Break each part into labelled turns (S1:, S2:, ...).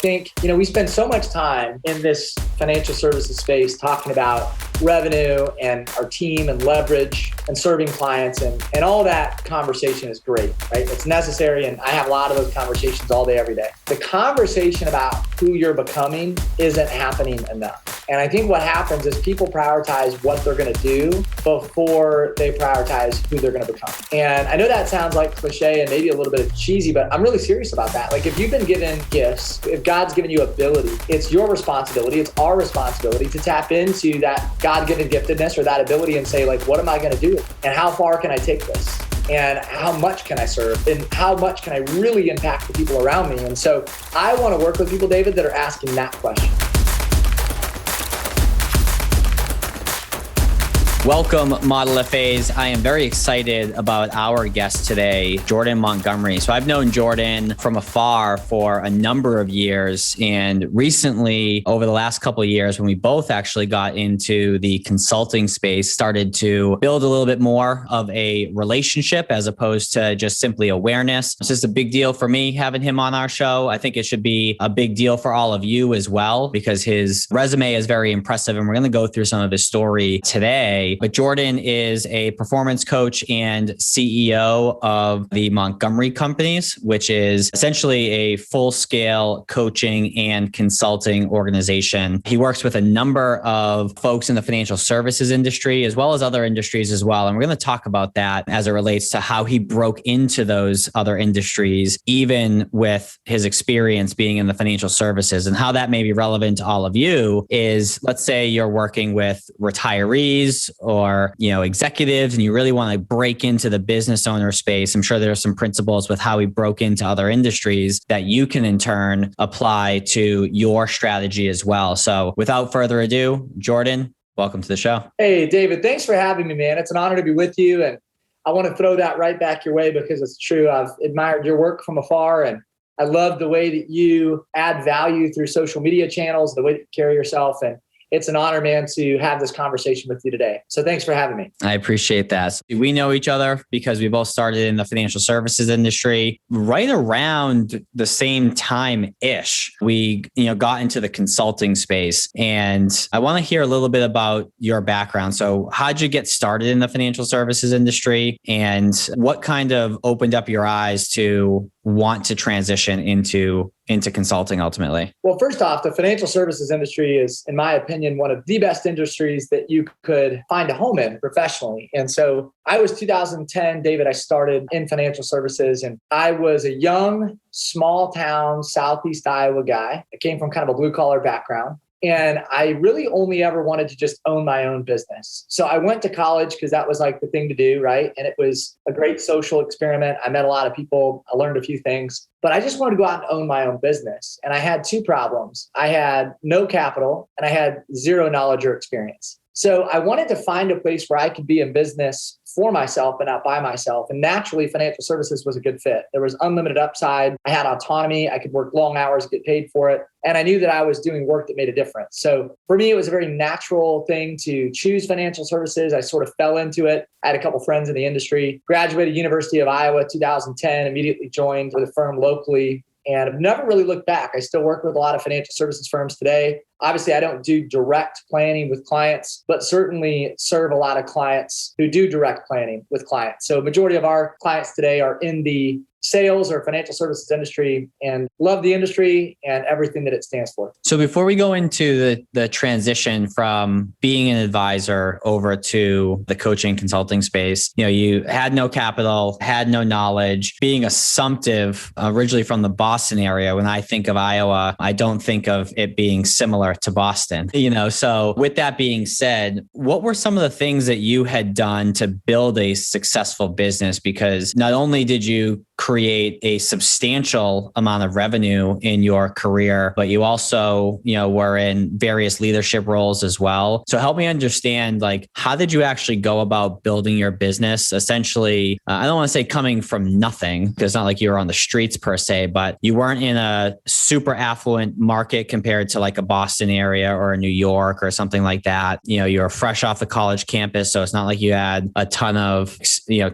S1: think, we spend so much time in this financial services space talking about revenue and our team and leverage and serving clients, and all that conversation is great, right? It's necessary, and I have a lot of those conversations all day, every day. The conversation about who you're becoming isn't happening enough. And I think what happens is people prioritize what they're going to do before they prioritize who they're going to become. And I know that sounds like cliche and maybe a little bit cheesy, but I'm really serious about that. Like, if you've been given gifts, if God's given you ability, it's your responsibility, it's our responsibility to tap into that God-given giftedness or that ability and say, like, what am I going to do? And how far can I take this? And how much can I serve? And how much can I really impact the people around me? And so I want to work with people, David, that are asking that question.
S2: Welcome, Model FAs. I am very excited about our guest today, Jordan Montgomery. So I've known Jordan from afar for a number of years. And recently, over the last couple of years, when we both actually got into the consulting space, started to build a little bit more of a relationship as opposed to just simply awareness. It's just a big deal for me having him on our show. I think it should be a big deal for all of you as well, because his resume is very impressive. And we're going to go through some of his story today. But Jordan is a performance coach and CEO of the Montgomery companies, which is essentially a full-scale coaching and consulting organization. He works with a number of folks in the financial services industry, as well as other industries as well. And we're going to talk about that as it relates to how he broke into those other industries, even with his experience being in the financial services, and how that may be relevant to all of you is, let's say you're working with retirees or executives, and you really want to break into the business owner space. I'm sure there are some principles with how he broke into other industries that you can in turn apply to your strategy as well. So without further ado, Jordan, welcome to the show.
S1: Hey, David, thanks for having me, man. It's an honor to be with you. And I want to throw that right back your way because it's true. I've admired your work from afar, and I love the way that you add value through social media channels, the way that you carry yourself. And it's an honor, man, to have this conversation with you today. So thanks for having me.
S2: I appreciate that. We know each other because we both started in the financial services industry right around the same time-ish. We, got into the consulting space, and I want to hear a little bit about your background. So how'd you get started in the financial services industry, and what kind of opened up your eyes to want to transition into consulting ultimately?
S1: Well, first off, the financial services industry is, in my opinion, one of the best industries that you could find a home in professionally. And so I was 2010, David, I started in financial services, and I was a young, small town, Southeast Iowa guy. I came from kind of a blue collar background. And I really only ever wanted to just own my own business. So I went to college because that was like the thing to do, right? And it was a great social experiment. I met a lot of people. I learned a few things, but I just wanted to go out and own my own business. And I had two problems. I had no capital and I had zero knowledge or experience. So I wanted to find a place where I could be in business for myself and not by myself. And naturally, financial services was a good fit. There was unlimited upside. I had autonomy. I could work long hours, get paid for it. And I knew that I was doing work that made a difference. So for me, it was a very natural thing to choose financial services. I sort of fell into it. I had a couple friends in the industry, graduated University of Iowa 2010, immediately joined with a firm locally. And I've never really looked back. I still work with a lot of financial services firms today. Obviously, I don't do direct planning with clients, but certainly serve a lot of clients who do direct planning with clients. So majority of our clients today are in the sales or financial services industry and love the industry and everything that it stands for.
S2: So before we go into the transition from being an advisor over to the coaching consulting space, you had no capital, had no knowledge, being assumptive, originally from the Boston area. When I think of Iowa, I don't think of it being similar to Boston, So with that being said, what were some of the things that you had done to build a successful business? Because not only did you create a substantial amount of revenue in your career, but you also, were in various leadership roles as well. So help me understand, how did you actually go about building your business? Essentially, I don't want to say coming from nothing, because it's not like you were on the streets per se, but you weren't in a super affluent market compared to like a Boston area or a New York or something like that. You're fresh off the college campus. So it's not like you had a ton of,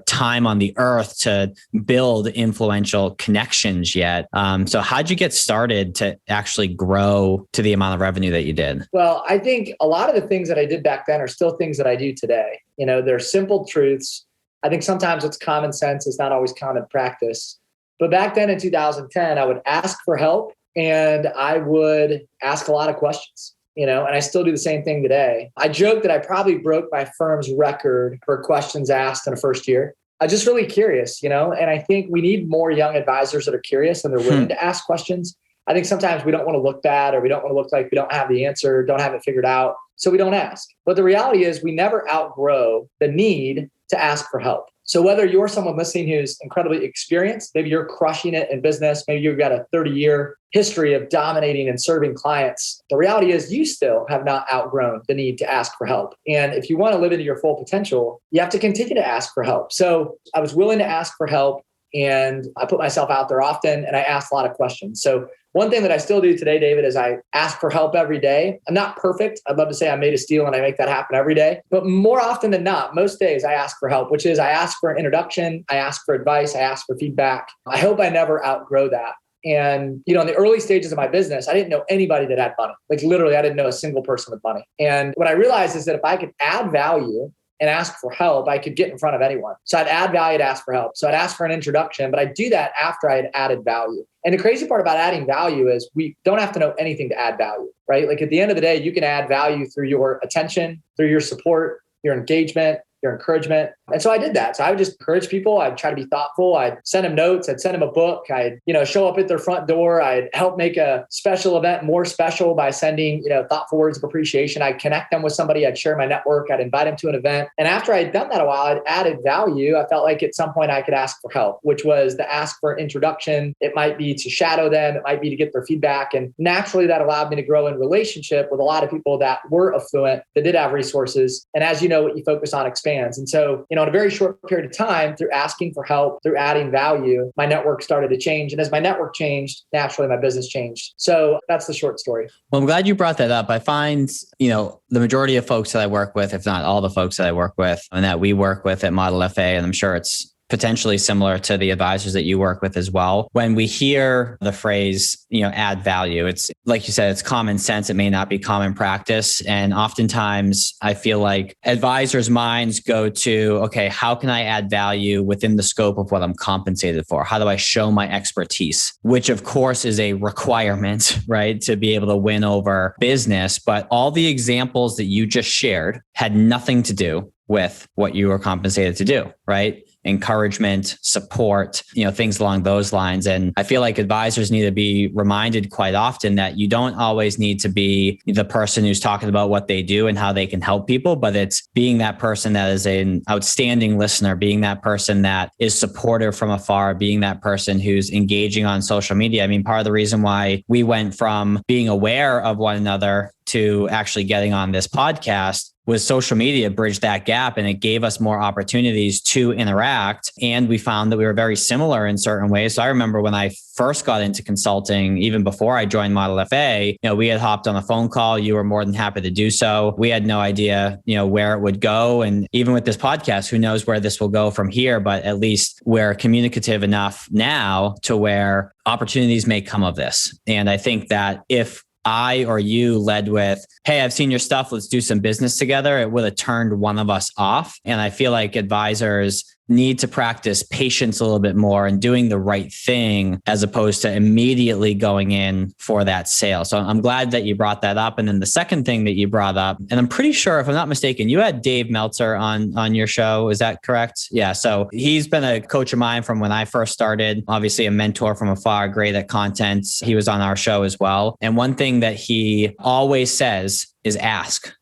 S2: time on the earth to build influential connections yet. So how'd you get started to actually grow to the amount of revenue that you did?
S1: Well, I think a lot of the things that I did back then are still things that I do today. They're simple truths. I think sometimes it's common sense. It's not always common practice. But back then in 2010, I would ask for help and I would ask a lot of questions, and I still do the same thing today. I joke that I probably broke my firm's record for questions asked in a first year. I'm just really curious, and I think we need more young advisors that are curious and they're willing to ask questions. I think sometimes we don't want to look bad or we don't want to look like we don't have the answer, don't have it figured out. So we don't ask. But the reality is we never outgrow the need to ask for help. So whether you're someone listening who's incredibly experienced, maybe you're crushing it in business, maybe you've got a 30-year history of dominating and serving clients, the reality is you still have not outgrown the need to ask for help. And if you want to live into your full potential, you have to continue to ask for help. So I was willing to ask for help and I put myself out there often and I asked a lot of questions. So one thing that I still do today, David, is I ask for help every day. I'm not perfect. I'd love to say I'm made of steel and I make that happen every day. But more often than not, most days I ask for help, which is I ask for an introduction, I ask for advice, I ask for feedback. I hope I never outgrow that. And, in the early stages of my business, I didn't know anybody that had money. Like literally, I didn't know a single person with money. And what I realized is that if I could add value and ask for help, I could get in front of anyone. So I'd add value to ask for help. So I'd ask for an introduction, but I'd do that after I had added value. And the crazy part about adding value is we don't have to know anything to add value, right? Like at the end of the day, you can add value through your attention, through your support, your engagement, your encouragement. And so I did that. So I would just encourage people. I'd try to be thoughtful. I'd send them notes. I'd send them a book. I'd, show up at their front door. I'd help make a special event more special by sending, thoughtful words of appreciation. I'd connect them with somebody. I'd share my network. I'd invite them to an event. And after I'd done that a while, I'd added value. I felt like at some point I could ask for help, which was to ask for an introduction. It might be to shadow them. It might be to get their feedback. And naturally that allowed me to grow in relationship with a lot of people that were affluent, that did have resources. And as you know, what you focus on expands. And so, in a very short period of time, through asking for help, through adding value, my network started to change. And as my network changed, naturally my business changed. So that's the short story.
S2: Well, I'm glad you brought that up. I find, the majority of folks that I work with, if not all the folks that I work with and that we work with at Model FA, and I'm sure it's potentially similar to the advisors that you work with as well. When we hear the phrase, add value, it's like you said, it's common sense. It may not be common practice. And oftentimes I feel like advisors' minds go to, okay, how can I add value within the scope of what I'm compensated for? How do I show my expertise? Which of course is a requirement, right? To be able to win over business. But all the examples that you just shared had nothing to do with what you were compensated to do, right? Encouragement, support, things along those lines. And I feel like advisors need to be reminded quite often that you don't always need to be the person who's talking about what they do and how they can help people, but it's being that person that is an outstanding listener, being that person that is supportive from afar, being that person who's engaging on social media. I mean, part of the reason why we went from being aware of one another to actually getting on this podcast was social media bridged that gap and it gave us more opportunities to interact. And we found that we were very similar in certain ways. So I remember when I first got into consulting, even before I joined Model FA, we had hopped on a phone call. You were more than happy to do so. We had no idea, where it would go. And even with this podcast, who knows where this will go from here, but at least we're communicative enough now to where opportunities may come of this. And I think that if I or you led with, hey, I've seen your stuff, let's do some business together, it would have turned one of us off. And I feel like advisors need to practice patience a little bit more and doing the right thing as opposed to immediately going in for that sale. So I'm glad that you brought that up. And then the second thing that you brought up, and I'm pretty sure, if I'm not mistaken, you had Dave Meltzer on your show. Is that correct? Yeah. So he's been a coach of mine from when I first started, obviously a mentor from afar, great at content. He was on our show as well. And one thing that he always says is ask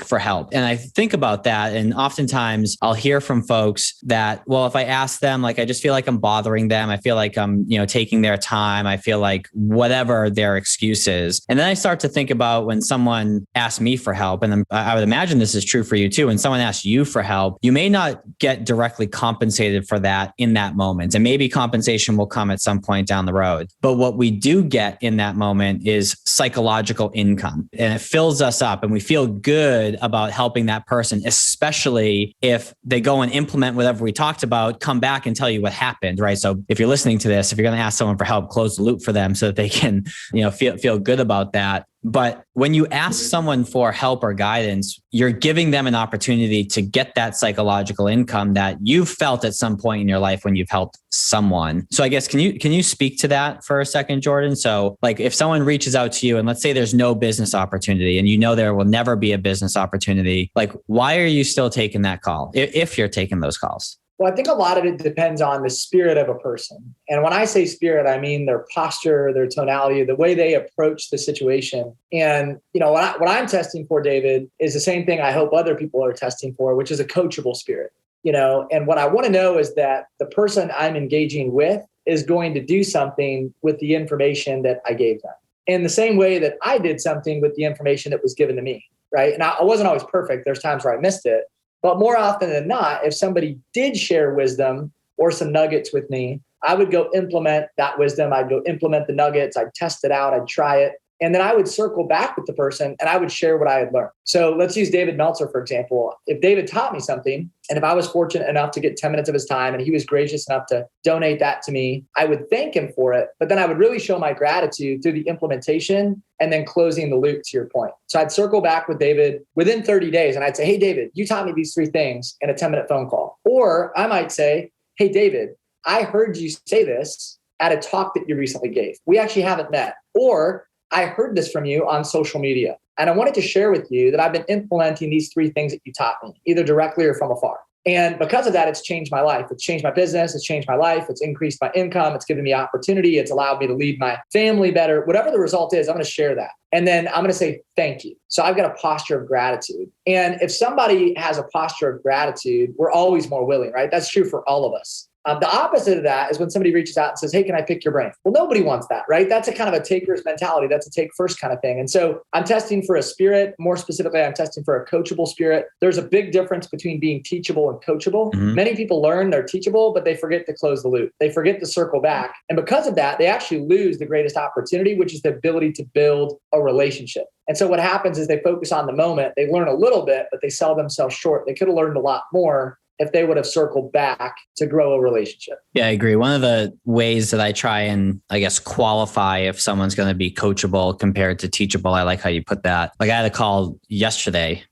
S2: for help. And I think about that. And oftentimes I'll hear from folks that, well, if I ask them, like, I just feel like I'm bothering them. I feel like I'm, taking their time. I feel like whatever their excuse is. And then I start to think about when someone asks me for help, and I would imagine this is true for you too. When someone asks you for help, you may not get directly compensated for that in that moment. And maybe compensation will come at some point down the road. But what we do get in that moment is psychological income. And it fills us up and we feel good good about helping that person, especially if they go and implement whatever we talked about, come back and tell you what happened, right? So if you're listening to this, if you're going to ask someone for help, close the loop for them so that they can, feel good about that. But when you ask someone for help or guidance, you're giving them an opportunity to get that psychological income that you've felt at some point in your life when you've helped someone. So I guess, can you speak to that for a second, Jordan? So like if someone reaches out to you and let's say there's no business opportunity and there will never be a business opportunity, like why are you still taking that call if you're taking those calls?
S1: Well, I think a lot of it depends on the spirit of a person. And when I say spirit, I mean their posture, their tonality, the way they approach the situation. And, what I'm testing for, David, is the same thing I hope other people are testing for, which is a coachable spirit. And what I want to know is that the person I'm engaging with is going to do something with the information that I gave them in the same way that I did something with the information that was given to me, right? And I wasn't always perfect. There's times where I missed it. But more often than not, if somebody did share wisdom or some nuggets with me, I would go implement that wisdom. I'd go implement the nuggets. I'd test it out. I'd try it. And then I would circle back with the person and I would share what I had learned. So let's use David Meltzer, for example. If David taught me something, and if I was fortunate enough to get 10 minutes of his time and he was gracious enough to donate that to me, I would thank him for it. But then I would really show my gratitude through the implementation and then closing the loop to your point. So I'd circle back with David within 30 days and I'd say, hey, David, you taught me these 3 things in a 10-minute phone call. Or I might say, hey, David, I heard you say this at a talk that you recently gave. We actually haven't met. Or I heard this from you on social media. And I wanted to share with you that I've been implementing these 3 things that you taught me, either directly or from afar. And because of that, it's changed my life. It's changed my business. It's changed my life. It's increased my income. It's given me opportunity. It's allowed me to lead my family better. Whatever the result is, I'm going to share that. And then I'm going to say, thank you. So I've got a posture of gratitude. And if somebody has a posture of gratitude, we're always more willing, right? That's true for all of us. The opposite of that is when somebody reaches out and says, hey, can I pick your brain? Well, nobody wants that, right? That's a kind of a taker's mentality. That's a take first kind of thing. And so I'm testing for a spirit. More specifically, I'm testing for a coachable spirit. There's a big difference between being teachable and coachable. Mm-hmm. Many people learn they're teachable, but they forget to close the loop. They forget to circle back. And because of that, they actually lose the greatest opportunity, which is the ability to build a relationship. And so what happens is they focus on the moment. They learn a little bit, but they sell themselves short. They could have learned a lot more if they would have circled back to grow a relationship.
S2: Yeah, I agree. One of the ways that I try and qualify if someone's going to be coachable compared to teachable, I like how you put that. Like I had a call yesterday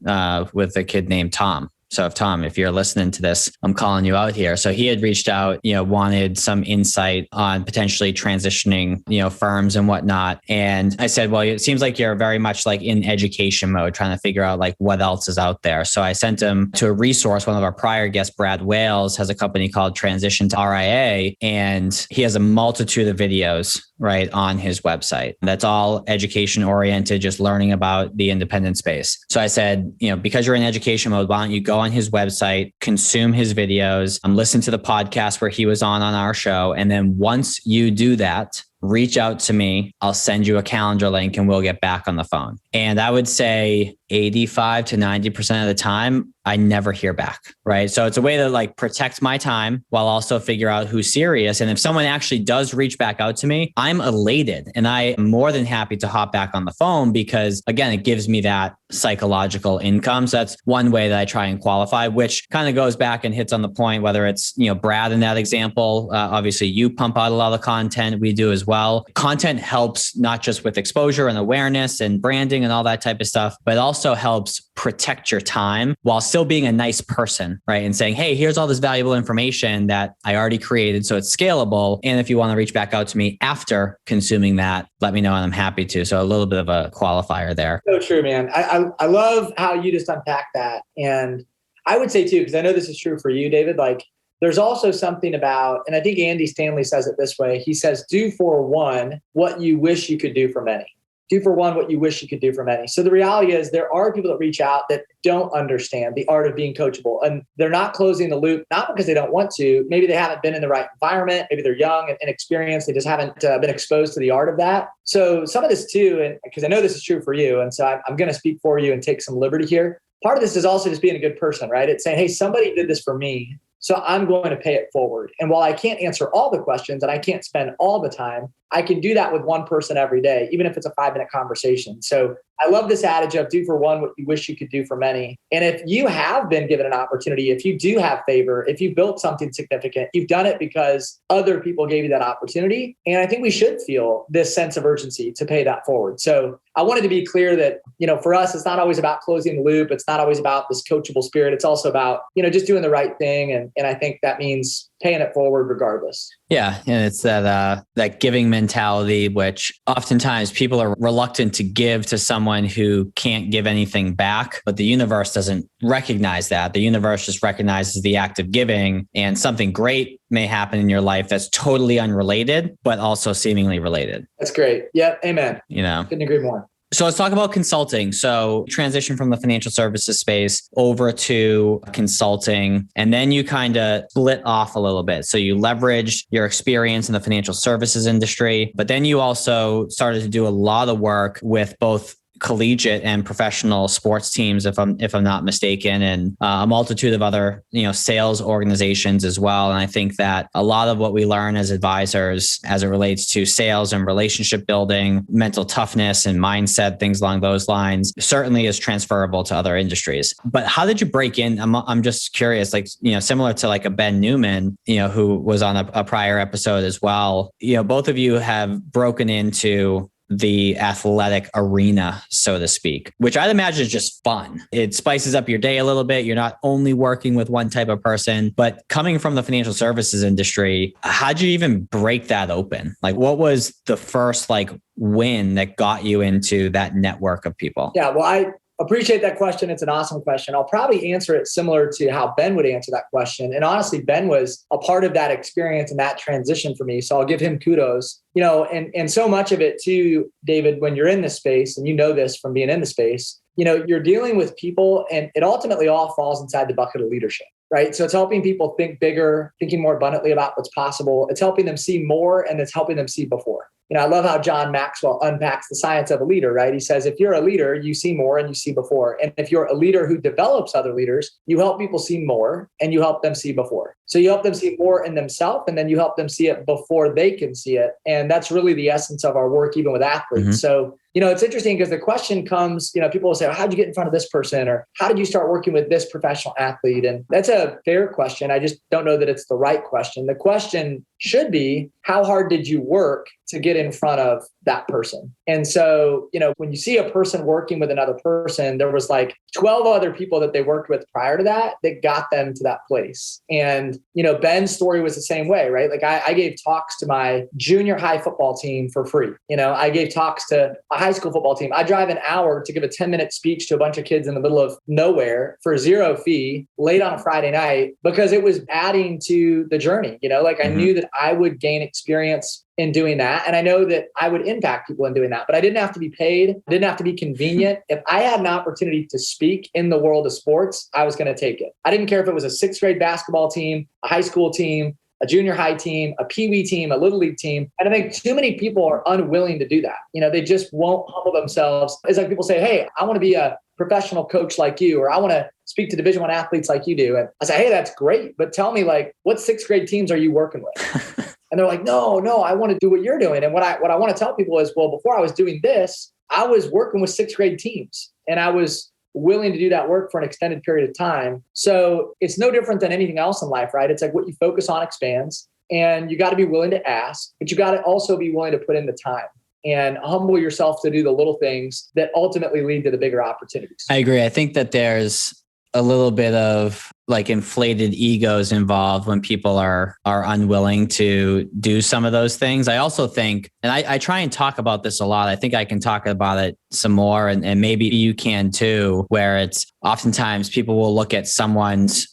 S2: with a kid named Tom. So Tom, if you're listening to this, I'm calling you out here. So he had reached out, wanted some insight on potentially transitioning, firms and whatnot. And I said, well, it seems like you're very much like in education mode, trying to figure out like what else is out there. So I sent him to a resource. One of our prior guests, Brad Wales, has a company called Transition to RIA, and he has a multitude of videos right on his website. That's all education oriented, just learning about the independent space. So I said, because you're in education mode, why don't you go on his website, consume his videos, listen to the podcast where he was on our show. And then once you do that, reach out to me. I'll send you a calendar link and we'll get back on the phone. And I would say 85 to 90% of the time, I never hear back, right? So it's a way to like protect my time while also figure out who's serious. And if someone actually does reach back out to me, I'm elated and I am more than happy to hop back on the phone because again, it gives me that psychological income. So that's one way that I try and qualify, which kind of goes back and hits on the point, whether it's, Brad in that example, obviously you pump out a lot of content, we do as well. Content helps not just with exposure and awareness and branding and all that type of stuff, but it also helps protect your time while still being a nice person, right? And saying, hey, here's all this valuable information that I already created. So it's scalable. And if you want to reach back out to me after consuming that, let me know and I'm happy to. So a little bit of a qualifier there.
S1: So true, man. I love how you just unpack that. And I would say too, because I know this is true for you, David, like there's also something about, and I think Andy Stanley says it this way. He says, do for one what you wish you could do for many. Do for one what you wish you could do for many. So the reality is there are people that reach out that don't understand the art of being coachable and they're not closing the loop, not because they don't want to. Maybe they haven't been in the right environment. Maybe they're young and inexperienced. They just haven't been exposed to the art of that. So some of this too, and because I know this is true for you. And so I'm going to speak for you and take some liberty here. Part of this is also just being a good person, right? It's saying, hey, somebody did this for me. So I'm going to pay it forward. And while I can't answer all the questions and I can't spend all the time, I can do that with one person every day, even if it's a 5-minute conversation. So I love this adage of do for one what you wish you could do for many. And if you have been given an opportunity, if you do have favor, if you built something significant, you've done it because other people gave you that opportunity. And I think we should feel this sense of urgency to pay that forward. So I wanted to be clear that, for us, it's not always about closing the loop. It's not always about this coachable spirit. It's also about, just doing the right thing. And I think that means paying it forward regardless.
S2: Yeah. And it's that giving mentality, which oftentimes people are reluctant to give to someone who can't give anything back, but the universe doesn't recognize that. The universe just recognizes the act of giving, and something great may happen in your life that's totally unrelated, but also seemingly related.
S1: That's great. Yep. Amen. Couldn't agree more.
S2: So let's talk about consulting. So transition from the financial services space over to consulting, and then you kind of split off a little bit. So you leveraged your experience in the financial services industry, but then you also started to do a lot of work with both collegiate and professional sports teams, if I'm not mistaken, and a multitude of other, sales organizations as well. And I think that a lot of what we learn as advisors as it relates to sales and relationship building, mental toughness and mindset, things along those lines, certainly is transferable to other industries. But how did you break in? I'm just curious, similar to like a Ben Newman, who was on a prior episode as well. Both of you have broken into the athletic arena, so to speak, which I'd imagine is just fun. It spices up your day a little bit. You're not only working with one type of person, but coming from the financial services industry, how'd you even break that open? Like, what was the first win that got you into that network of people?
S1: Yeah, well, I appreciate that question. It's an awesome question. I'll probably answer it similar to how Ben would answer that question. And honestly, Ben was a part of that experience and that transition for me. So I'll give him kudos. And so much of it too, David, when you're in this space, and this from being in the space, you're dealing with people, and it ultimately all falls inside the bucket of leadership, right? So it's helping people think bigger, thinking more abundantly about what's possible. It's helping them see more, and it's helping them see before. I love how John Maxwell unpacks the science of a leader, right? He says, if you're a leader, you see more and you see before. And if you're a leader who develops other leaders, you help people see more and you help them see before. So you help them see more in themselves, and then you help them see it before they can see it. And that's really the essence of our work, even with athletes. Mm-hmm. So, it's interesting because the question comes, people will say, how'd you get in front of this person? Or how did you start working with this professional athlete? And that's a fair question. I just don't know that it's the right question. The question should be, how hard did you work to get in front of that person? And so, when you see a person working with another person, there was 12 other people that they worked with prior to that got them to that place. And, Ben's story was the same way, right? I gave talks to my junior high football team for free. I gave talks to a high school football team. I drive an hour to give a 10-minute speech to a bunch of kids in the middle of nowhere for zero fee late on a Friday night, because it was adding to the journey. I knew that I would gain experience in doing that. And I know that I would impact people in doing that, but I didn't have to be paid. I didn't have to be convenient. If I had an opportunity to speak in the world of sports, I was going to take it. I didn't care if it was a 6th grade basketball team, a high school team, a junior high team, a peewee team, a little league team. And I think too many people are unwilling to do that. They just won't humble themselves. It's like people say, hey, I want to be a professional coach like you, or I want to speak to Division I athletes like you do. And I say, hey, that's great. But tell me, what 6th grade teams are you working with? And they're like, no, I want to do what you're doing. And what I want to tell people is, well, before I was doing this, I was working with 6th grade teams, and I was willing to do that work for an extended period of time. So it's no different than anything else in life, right? It's like what you focus on expands, and you got to be willing to ask, but you got to also be willing to put in the time and humble yourself to do the little things that ultimately lead to the bigger opportunities.
S2: I agree. I think that there's a little bit of inflated egos involved when people are unwilling to do some of those things. I also think, and I try and talk about this a lot. I think I can talk about it some more, and maybe you can too, where it's oftentimes people will look at someone's,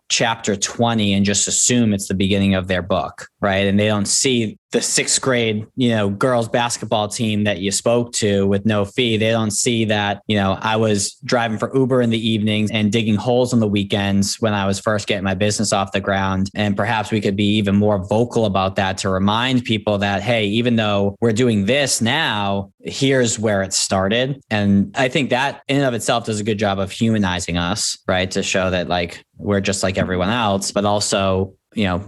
S2: chapter 20 and just assume it's the beginning of their book, right? And they don't see the 6th grade, girls basketball team that you spoke to with no fee. They don't see that, I was driving for Uber in the evenings and digging holes on the weekends when I was first getting my business off the ground. And perhaps we could be even more vocal about that to remind people that, hey, even though we're doing this now, here's where it started. And I think that in and of itself does a good job of humanizing us, right? To show that we're just like everyone else, but also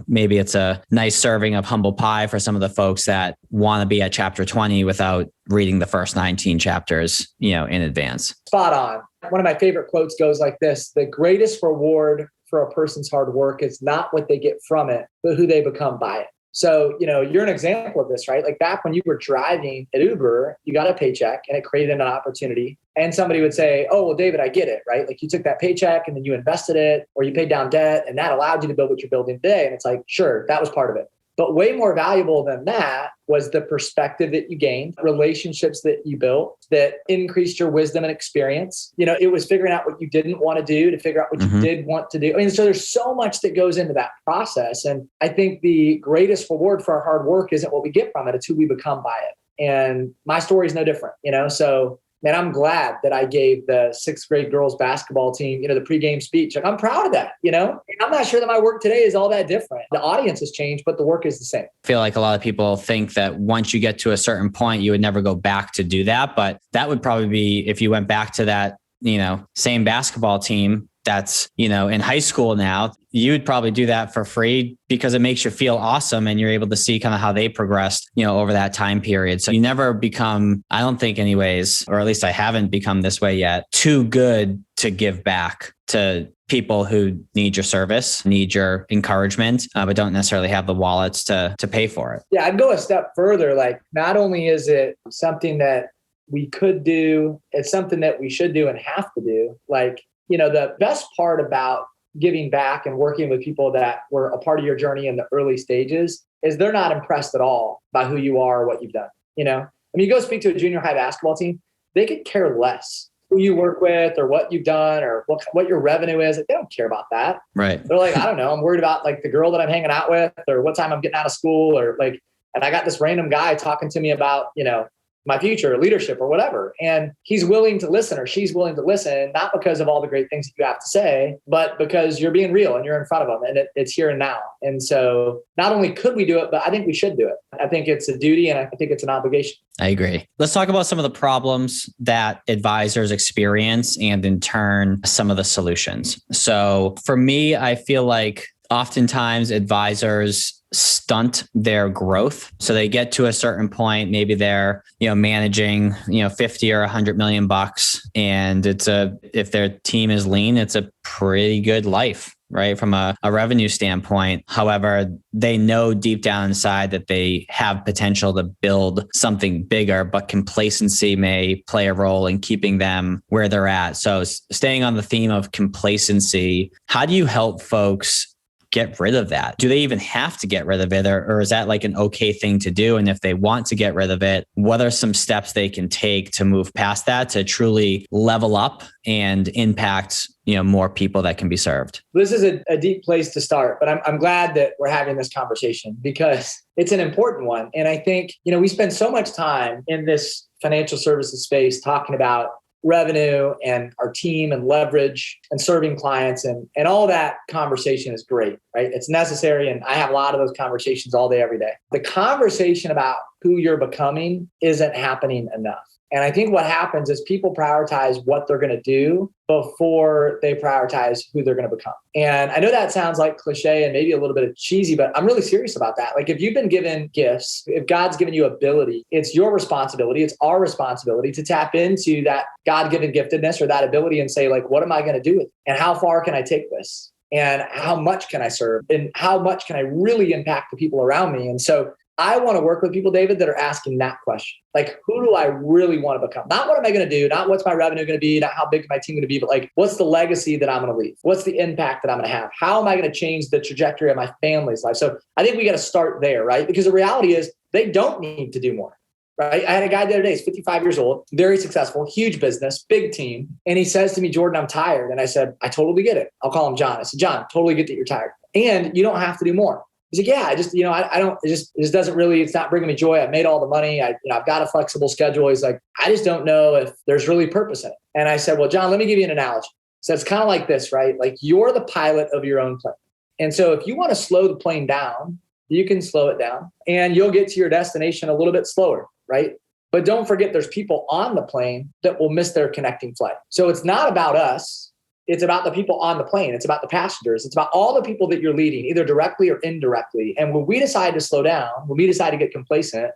S2: maybe it's a nice serving of humble pie for some of the folks that want to be at chapter 20 without reading the first 19 chapters, in advance.
S1: Spot on. One of my favorite quotes goes like this: the greatest reward for a person's hard work is not what they get from it, but who they become by it. So, you're an example of this, right? Like back when you were driving at Uber, you got a paycheck and it created an opportunity. And somebody would say, oh, well, David, I get it, right? Like you took that paycheck and then you invested it or you paid down debt and that allowed you to build what you're building today. And it's like, sure, that was part of it. But way more valuable than that was the perspective that you gained, relationships that you built that increased your wisdom and experience. It was figuring out what you didn't want to do to figure out what you did want to do. So there's so much that goes into that process. And I think the greatest reward for our hard work isn't what we get from it. It's who we become by it. And my story is no different, So man, I'm glad that I gave the sixth grade girls basketball team, the pregame speech. Like, I'm proud of that, And I'm not sure that my work today is all that different. The audience has changed, but the work is the same.
S2: I feel like a lot of people think that once you get to a certain point, you would never go back to do that. But that would probably be if you went back to that, same basketball team that's, in high school now, you would probably do that for free because it makes you feel awesome and you're able to see kind of how they progressed, over that time period. So you never become, I don't think anyways, or at least I haven't become this way yet, too good to give back to people who need your service, need your encouragement, but don't necessarily have the wallets to pay for it.
S1: Yeah, I'd go a step further. Like, not only is it something that we could do, it's something that we should do and have to do. Like, the best part about giving back and working with people that were a part of your journey in the early stages is they're not impressed at all by who you are or what you've done. You go speak to a junior high basketball team, they could care less who you work with or what you've done or what your revenue is. They don't care about that.
S2: Right.
S1: They're like, I don't know. I'm worried about like the girl that I'm hanging out with or what time I'm getting out of school or like, and I got this random guy talking to me about, my future or leadership or whatever. And he's willing to listen or she's willing to listen, not because of all the great things that you have to say, but because you're being real and you're in front of them and it's here and now. And so not only could we do it, but I think we should do it. I think it's a duty and I think it's an obligation.
S2: I agree. Let's talk about some of the problems that advisors experience and in turn, some of the solutions. So for me, I feel like oftentimes advisors stunt their growth. So they get to a certain point, maybe they're, managing, 50 or 100 million bucks. And if their team is lean, it's a pretty good life, right? From a revenue standpoint. However, they know deep down inside that they have potential to build something bigger, but complacency may play a role in keeping them where they're at. So staying on the theme of complacency, how do you help folks get rid of that? Do they even have to get rid of it? Or is that like an okay thing to do? And if they want to get rid of it, what are some steps they can take to move past that to truly level up and impact, more people that can be served?
S1: This is a deep place to start, but I'm glad that we're having this conversation because it's an important one. And I think, we spend so much time in this financial services space talking about revenue and our team and leverage and serving clients and all that conversation is great, right? It's necessary. And I have a lot of those conversations all day, every day. The conversation about who you're becoming isn't happening enough. And I think what happens is people prioritize what they're going to do before they prioritize who they're going to become. And I know that sounds like cliche and maybe a little bit of cheesy, but I'm really serious about that. Like if you've been given gifts, if God's given you ability, it's your responsibility, it's our responsibility to tap into that God-given giftedness or that ability and say, like, what am I going to do with it? And how far can I take this? And how much can I serve? And how much can I really impact the people around me? And so I want to work with people, David, that are asking that question. Like, who do I really want to become? Not what am I going to do? Not what's my revenue going to be? Not how big is my team going to be? But like, what's the legacy that I'm going to leave? What's the impact that I'm going to have? How am I going to change the trajectory of my family's life? So I think we got to start there, right? Because the reality is they don't need to do more, right? I had a guy the other day, he's 55 years old, very successful, huge business, big team. And he says to me, Jordan, I'm tired. And I said, I totally get it. I'll call him John. I said, John, totally get that you're tired. And you don't have to do more. He's like, yeah, I just, I don't, it just doesn't really, it's not bringing me joy. I've made all the money. I've got a flexible schedule. He's like, I just don't know if there's really purpose in it. And I said, well, John, let me give you an analogy. So it's kind of like this, right? Like you're the pilot of your own plane. And so if you want to slow the plane down, you can slow it down and you'll get to your destination a little bit slower, right? But don't forget there's people on the plane that will miss their connecting flight. So it's not about us. It's about the people on the plane. It's about the passengers. It's about all the people that you're leading, either directly or indirectly. And when we decide to slow down, when we decide to get complacent,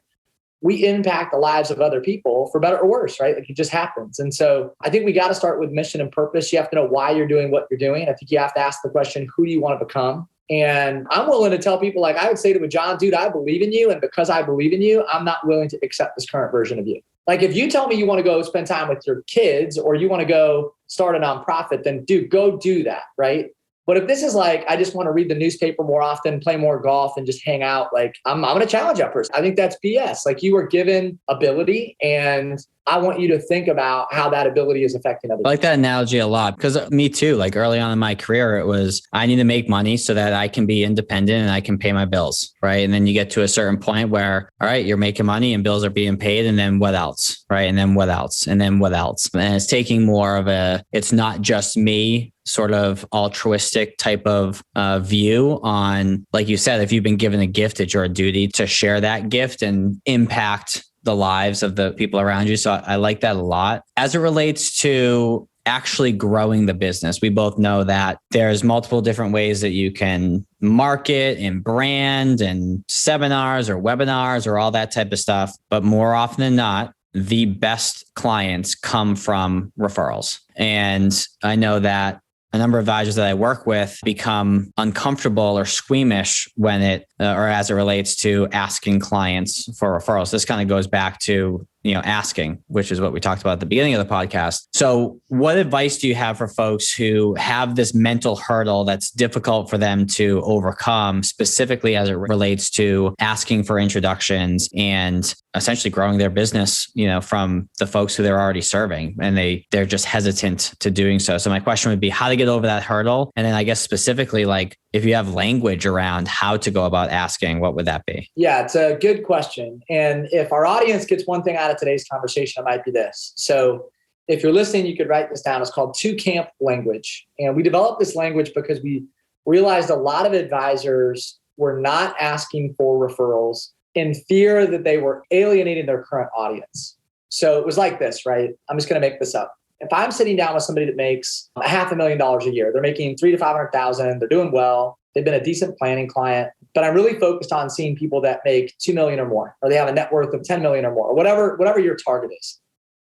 S1: we impact the lives of other people for better or worse, right? Like it just happens. And so I think we got to start with mission and purpose. You have to know why you're doing what you're doing. I think you have to ask the question, who do you want to become? And I'm willing to tell people, like I would say to John, dude, I believe in you. And because I believe in you, I'm not willing to accept this current version of you. Like if you tell me you want to go spend time with your kids or you want to go start a nonprofit, then dude, go do that, right? But if this is like, I just want to read the newspaper more often, play more golf and just hang out, like I'm going to challenge that person. I think that's BS. Like you were given ability and I want you to think about how that ability is affecting others.
S2: I like that analogy a lot because me too, like early on in my career, it was, I need to make money so that I can be independent and I can pay my bills. Right. And then you get to a certain point where, all right, you're making money and bills are being paid. And then what else? Right. And then what else? And then what else? And it's taking more of it's not just me sort of altruistic type of view on, like you said, if you've been given a gift, it's your duty to share that gift and impact the lives of the people around you. So I like that a lot. As it relates to actually growing the business, we both know that there's multiple different ways that you can market and brand and seminars or webinars or all that type of stuff. But more often than not, the best clients come from referrals. And I know that a number of advisors that I work with become uncomfortable or squeamish when or as it relates to asking clients for referrals. This kind of goes back to, asking, which is what we talked about at the beginning of the podcast. So what advice do you have for folks who have this mental hurdle that's difficult for them to overcome, specifically as it relates to asking for introductions and essentially growing their business, from the folks who they're already serving, and they're just hesitant to doing so. So my question would be how to get over that hurdle. And then I guess specifically, like if you have language around how to go about asking, what would that be?
S1: Yeah, it's a good question. And if our audience gets one thing out of today's conversation, it might be this. So if you're listening, you could write this down. It's called two-camp language. And we developed this language because we realized a lot of advisors were not asking for referrals in fear that they were alienating their current audience. So it was like this, right? I'm just going to make this up. If I'm sitting down with somebody that makes $500,000 a year, they're making $300,000 to $500,000, they're doing well, they've been a decent planning client, but I'm really focused on seeing people that make $2 million or more, or they have a net worth of $10 million or more, or whatever your target is.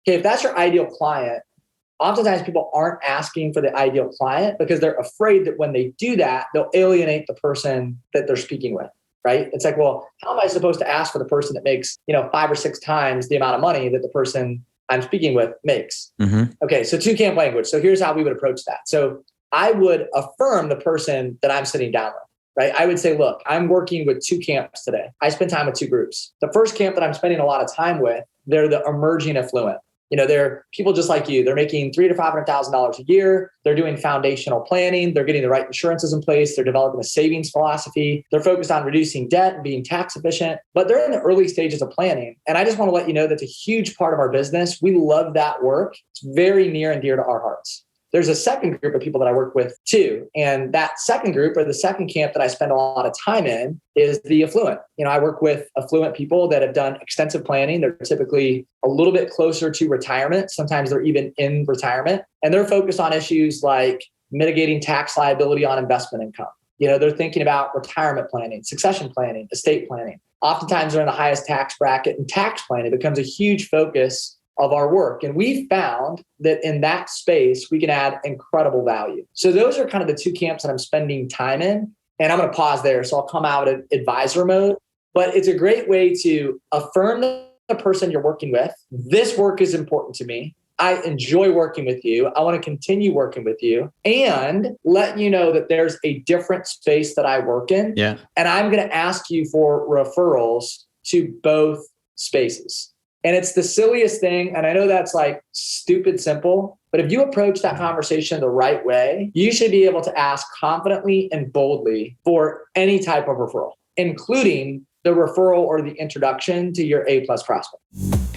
S1: Okay, if that's your ideal client, oftentimes people aren't asking for the ideal client because they're afraid that when they do that, they'll alienate the person that they're speaking with, right? It's like, well, how am I supposed to ask for the person that makes, 5 or 6 times the amount of money that the person I'm speaking with makes? Mm-hmm. Okay, so two-camp language. So here's how we would approach that. So I would affirm the person that I'm sitting down with, right? I would say, look, I'm working with 2 camps today. I spend time with 2 groups. The first camp that I'm spending a lot of time with, they're the emerging affluent. They're people just like you. They're making $300,000 to $500,000 a year. They're doing foundational planning. They're getting the right insurances in place. They're developing a savings philosophy. They're focused on reducing debt and being tax efficient, but they're in the early stages of planning. And I just want to let you know that's a huge part of our business. We love that work. It's very near and dear to our hearts. There's a second group of people that I work with too. And that second group, or the second camp that I spend a lot of time in, is the affluent. I work with affluent people that have done extensive planning. They're typically a little bit closer to retirement. Sometimes they're even in retirement. And they're focused on issues like mitigating tax liability on investment income. They're thinking about retirement planning, succession planning, estate planning. Oftentimes they're in the highest tax bracket, and tax planning becomes a huge focus of our work. And we found that in that space, we can add incredible value. So those are kind of the 2 camps that I'm spending time in. And I'm going to pause there. So I'll come out of advisor mode, but it's a great way to affirm the person you're working with. This work is important to me. I enjoy working with you. I want to continue working with you, and let you know that there's a different space that I work in. Yeah. And I'm going to ask you for referrals to both spaces. And it's the silliest thing. And I know that's like stupid simple, but if you approach that conversation the right way, you should be able to ask confidently and boldly for any type of referral, including the referral or the introduction to your A+ prospect.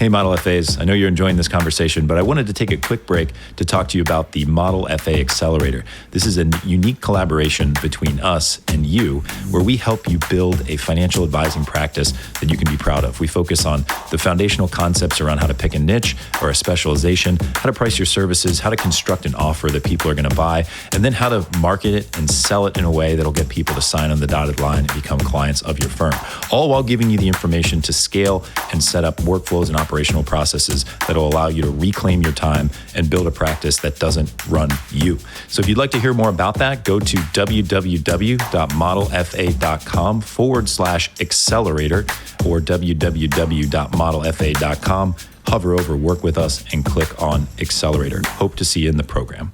S3: Hey, Model FAs. I know you're enjoying this conversation, but I wanted to take a quick break to talk to you about the Model FA Accelerator. This is a unique collaboration between us and you, where we help you build a financial advising practice that you can be proud of. We focus on the foundational concepts around how to pick a niche or a specialization, how to price your services, how to construct an offer that people are going to buy, and then how to market it and sell it in a way that'll get people to sign on the dotted line and become clients of your firm, all while giving you the information to scale and set up workflows and operational processes that will allow you to reclaim your time and build a practice that doesn't run you. So if you'd like to hear more about that, go to www.modelfa.com/accelerator or www.modelfa.com. Hover over, work with us, and click on Accelerator. Hope to see you in the program.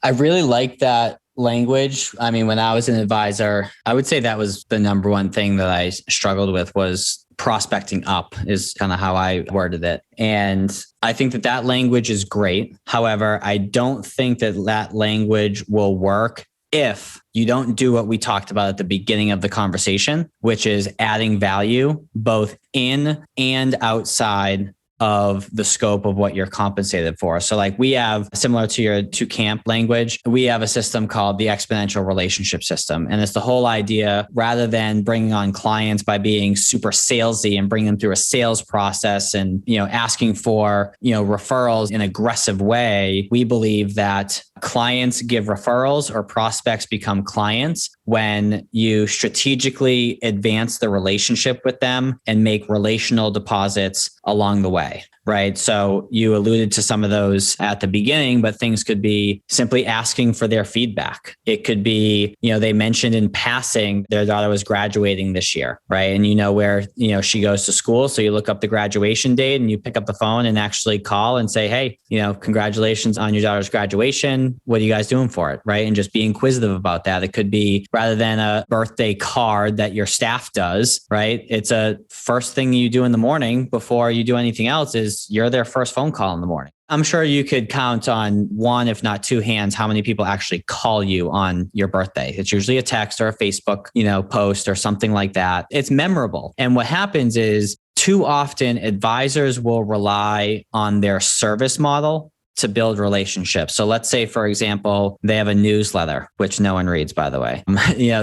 S2: I really like that language. I mean, when I was an advisor, I would say that was the number one thing that I struggled with was prospecting up is kind of how I worded it. And I think that that language is great. However, I don't think that that language will work if you don't do what we talked about at the beginning of the conversation, which is adding value both in and outside of the scope of what you're compensated for. So like we have, similar to your two camp language, we have a system called the Exponential relationship system. And it's the whole idea, rather than bringing on clients by being super salesy and bringing them through a sales process and, asking for, referrals in an aggressive way, we believe that clients give referrals or prospects become clients when you strategically advance the relationship with them and make relational deposits along the way, right? So you alluded to some of those at the beginning, but things could be simply asking for their feedback. It could be, they mentioned in passing their daughter was graduating this year, right? And where, she goes to school. So you look up the graduation date and you pick up the phone and actually call and say, hey, congratulations on your daughter's graduation. What are you guys doing for it? Right? And just be inquisitive about that. It could be, rather than a birthday card that your staff does, right? It's a first thing you do in the morning before you do anything else is you're their first phone call in the morning. I'm sure you could count on one, if not two hands, how many people actually call you on your birthday. It's usually a text or a Facebook, post or something like that. It's memorable. And what happens is too often advisors will rely on their service model to build relationships. So let's say, for example, they have a newsletter, which no one reads, by the way.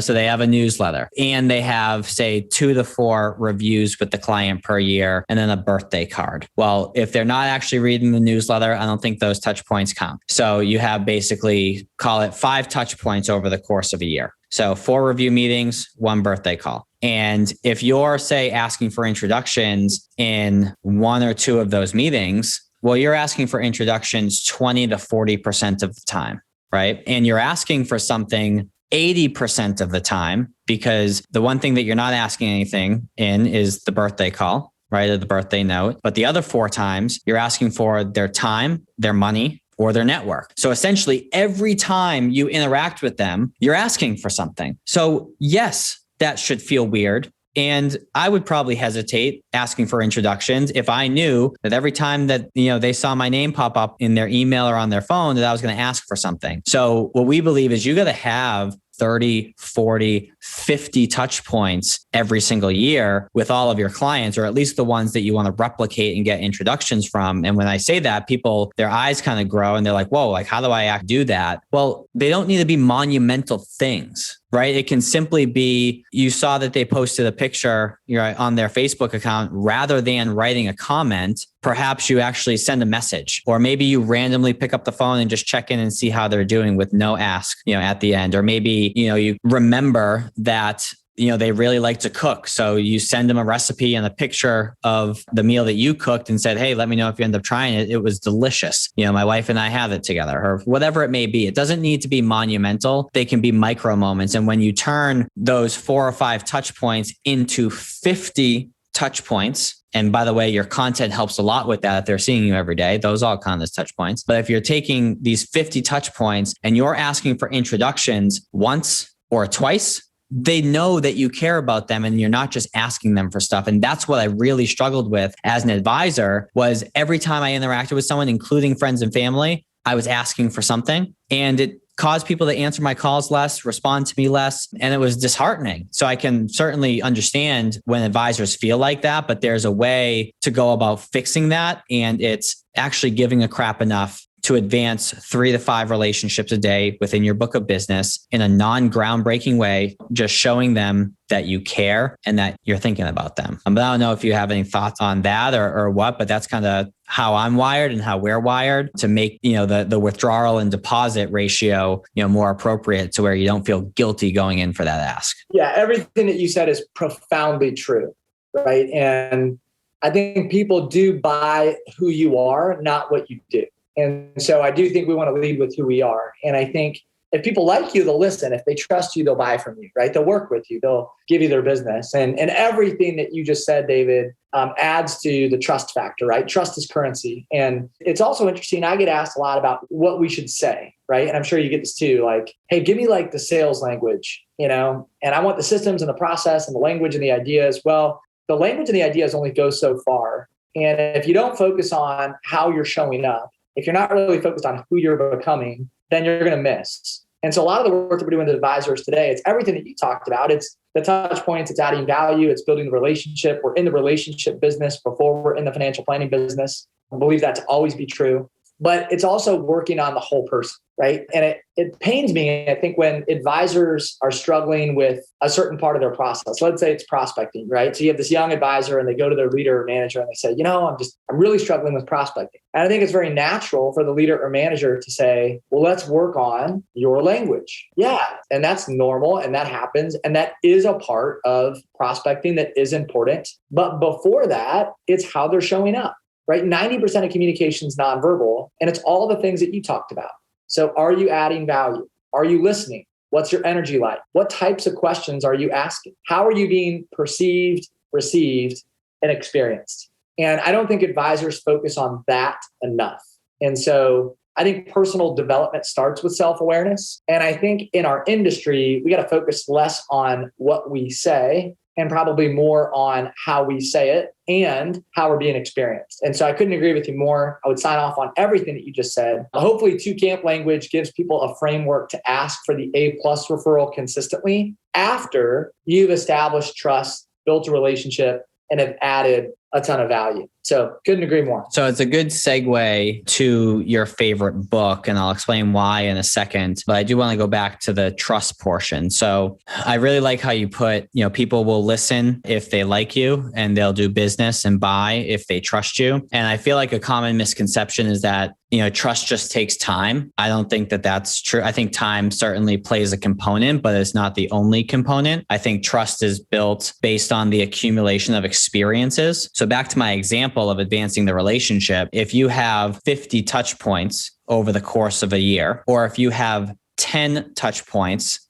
S2: So they have a newsletter and they have, say, 2 to 4 reviews with the client per year and then a birthday card. Well, if they're not actually reading the newsletter, I don't think those touch points count. So you have basically, call it 5 touch points over the course of a year. So 4 review meetings, 1 birthday call. And if you're, say, asking for introductions in 1 or 2 of those meetings, well, you're asking for introductions 20 to 40% of the time, right? And you're asking for something 80% of the time, because the one thing that you're not asking anything in is the birthday call, right? Or the birthday note. But the other 4 times, you're asking for their time, their money, or their network. So essentially, every time you interact with them, you're asking for something. So yes, that should feel weird. And I would probably hesitate asking for introductions if I knew that every time that, they saw my name pop up in their email or on their phone, that I was going to ask for something. So what we believe is you got to have 30, 40, 50 touch points every single year with all of your clients, or at least the ones that you want to replicate and get introductions from. And when I say that, people, their eyes kind of grow and they're like, whoa, like, how do I do that? Well, they don't need to be monumental things, right? It can simply be, you saw that they posted a picture on their Facebook account. Rather than writing a comment, perhaps you actually send a message, or maybe you randomly pick up the phone and just check in and see how they're doing with no ask, at the end. Or maybe, you remember that, they really like to cook. So you send them a recipe and a picture of the meal that you cooked and said, hey, let me know if you end up trying it. It was delicious. My wife and I have it together, or whatever it may be. It doesn't need to be monumental. They can be micro moments. And when you turn those 4 or 5 touch points into 50 touch points, and by the way, your content helps a lot with that. If they're seeing you every day, those all count as touch points. But if you're taking these 50 touch points and you're asking for introductions once or twice, they know that you care about them and you're not just asking them for stuff. And that's what I really struggled with as an advisor, was every time I interacted with someone, including friends and family, I was asking for something, and it caused people to answer my calls less, respond to me less, and it was disheartening. So I can certainly understand when advisors feel like that, but there's a way to go about fixing that. And it's actually giving a crap enough to advance 3 to 5 relationships a day within your book of business in a non-groundbreaking way, just showing them that you care and that you're thinking about them. But I don't know if you have any thoughts on that or what, but that's kind of how I'm wired and how we're wired to make, the withdrawal and deposit ratio, more appropriate to where you don't feel guilty going in for that ask.
S1: Yeah, everything that you said is profoundly true, right? And I think people do buy who you are, not what you do. And so I do think we want to lead with who we are. And I think if people like you, they'll listen. If they trust you, they'll buy from you, right? They'll work with you. They'll give you their business. And everything that you just said, David, adds to the trust factor, right? Trust is currency. And it's also interesting. I get asked a lot about what we should say, right? And I'm sure you get this too. Like, hey, give me like the sales language, and I want the systems and the process and the language and the ideas. Well, the language and the ideas only go so far. And if you don't focus on how you're showing up, if you're not really focused on who you're becoming, then you're going to miss. And so a lot of the work that we're doing with advisors today, it's everything that you talked about. It's the touch points, it's adding value, it's building the relationship. We're in the relationship business before we're in the financial planning business. I believe that to always be true. But it's also working on the whole person, right? And it pains me, I think, when advisors are struggling with a certain part of their process. Let's say it's prospecting, right? So you have this young advisor and they go to their leader or manager and they say, I'm really struggling with prospecting. And I think it's very natural for the leader or manager to say, well, let's work on your language. Yeah. And that's normal and that happens. And that is a part of prospecting that is important. But before that, it's how they're showing up. Right? 90% of communication is nonverbal, and it's all the things that you talked about. So are you adding value? Are you listening? What's your energy like? What types of questions are you asking? How are you being perceived, received, and experienced? And I don't think advisors focus on that enough. And so I think personal development starts with self-awareness. And I think in our industry, we got to focus less on what we say and probably more on how we say it and how we're being experienced. And so I couldn't agree with you more. I would sign off on everything that you just said. Hopefully, 2-camp language gives people a framework to ask for the A+ referral consistently after you've established trust, built a relationship, and have added a ton of value. So couldn't agree more.
S2: So it's a good segue to your favorite book, and I'll explain why in a second. But I do want to go back to the trust portion. So I really like how you put, people will listen if they like you, and they'll do business and buy if they trust you. And I feel like a common misconception is that, trust just takes time. I don't think that that's true. I think time certainly plays a component, but it's not the only component. I think trust is built based on the accumulation of experiences. So back to my example of advancing the relationship, if you have 50 touch points over the course of a year, or if you have 10 touch points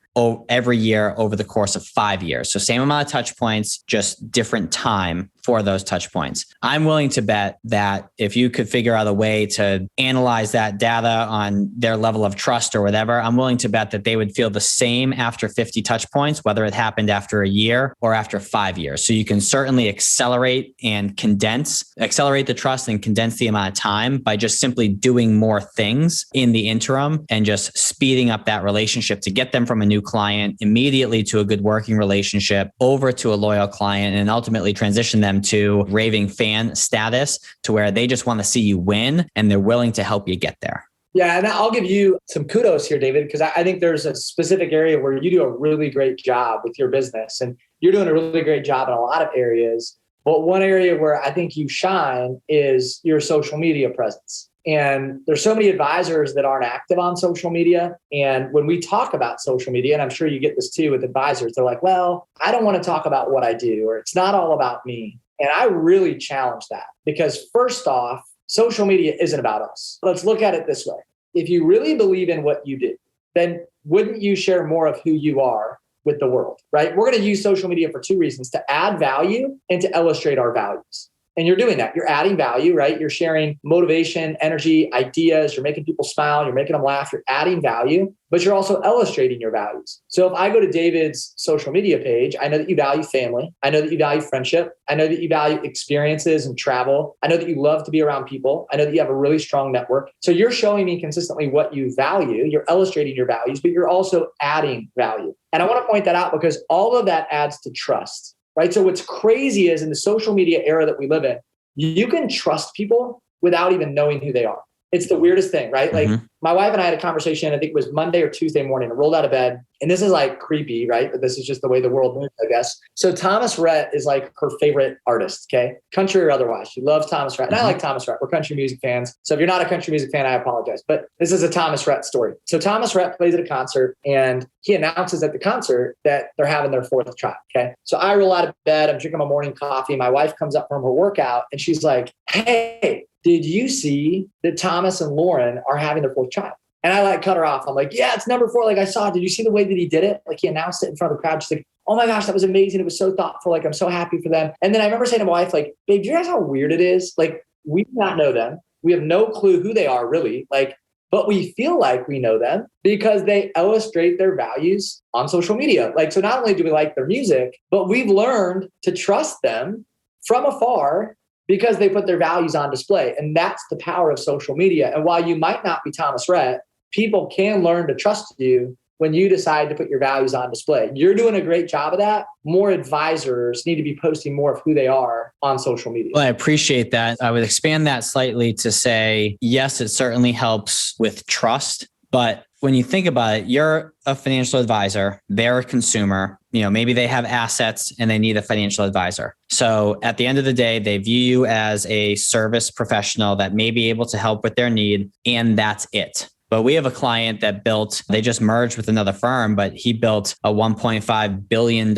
S2: every year over the course of 5 years. So same amount of touch points, just different time for those touch points. I'm willing to bet that if you could figure out a way to analyze that data on their level of trust or whatever, I'm willing to bet that they would feel the same after 50 touch points, whether it happened after a year or after 5 years. So you can certainly accelerate the trust and condense the amount of time by just simply doing more things in the interim and just speeding up that relationship to get them from a new client immediately to a good working relationship over to a loyal client and ultimately transition them to raving fan status to where they just want to see you win and they're willing to help you get there.
S1: Yeah, and I'll give you some kudos here, David, because I think there's a specific area where you do a really great job with your business, and you're doing a really great job in a lot of areas. But one area where I think you shine is your social media presence. And there's so many advisors that aren't active on social media. And when we talk about social media, and I'm sure you get this too with advisors, they're like, well, I don't want to talk about what I do, or it's not all about me. And I really challenge that because first off, social media isn't about us. Let's look at it this way. If you really believe in what you do, then wouldn't you share more of who you are with the world, right? We're going to use social media for 2 reasons: to add value and to illustrate our values. And you're doing that. You're adding value, right? You're sharing motivation, energy, ideas. You're making people smile. You're making them laugh. You're adding value, but you're also illustrating your values. So if I go to David's social media page, I know that you value family. I know that you value friendship. I know that you value experiences and travel. I know that you love to be around people. I know that you have a really strong network. So you're showing me consistently what you value. You're illustrating your values, but you're also adding value. And I want to point that out because all of that adds to trust. Right. So what's crazy is in the social media era that we live in, you can trust people without even knowing who they are. It's the weirdest thing, right? Like my wife and I had a conversation, I think it was Monday or Tuesday morning. I rolled out of bed and this is like creepy, right? But this is just the way the world moves, I guess. So Thomas Rhett is like her favorite artist, okay? Country or otherwise. She loves Thomas Rhett. And I like Thomas Rhett. We're country music fans. So if you're not a country music fan, I apologize. But this is a Thomas Rhett story. So Thomas Rhett plays at a concert and he announces at the concert that they're having their fourth child, okay? So I roll out of bed. I'm drinking my morning coffee. My wife comes up from her workout and she's like, hey, did you see that Thomas and Lauren are having their fourth child? And I like cut her off. I'm like, yeah, it's number 4. Like I saw it. Did you see the way that he did it? Like he announced it in front of the crowd. She's like, oh my gosh, that was amazing. It was so thoughtful. Like I'm so happy for them. And then I remember saying to my wife, like, babe, do you realize how weird it is? Like we do not know them. We have no clue who they are really. Like, but we feel like we know them because they illustrate their values on social media. Like, so not only do we like their music, but we've learned to trust them from afar because they put their values on display. And that's the power of social media. And while you might not be Thomas Rhett, people can learn to trust you when you decide to put your values on display. You're doing a great job of that. More advisors need to be posting more of who they are on social media.
S2: Well, I appreciate that. I would expand that slightly to say, yes, it certainly helps with trust. But when you think about it, you're a financial advisor, they're a consumer, maybe they have assets and they need a financial advisor. So at the end of the day, they view you as a service professional that may be able to help with their need, and that's it. But we have a client that they just merged with another firm, but he built a $1.5 billion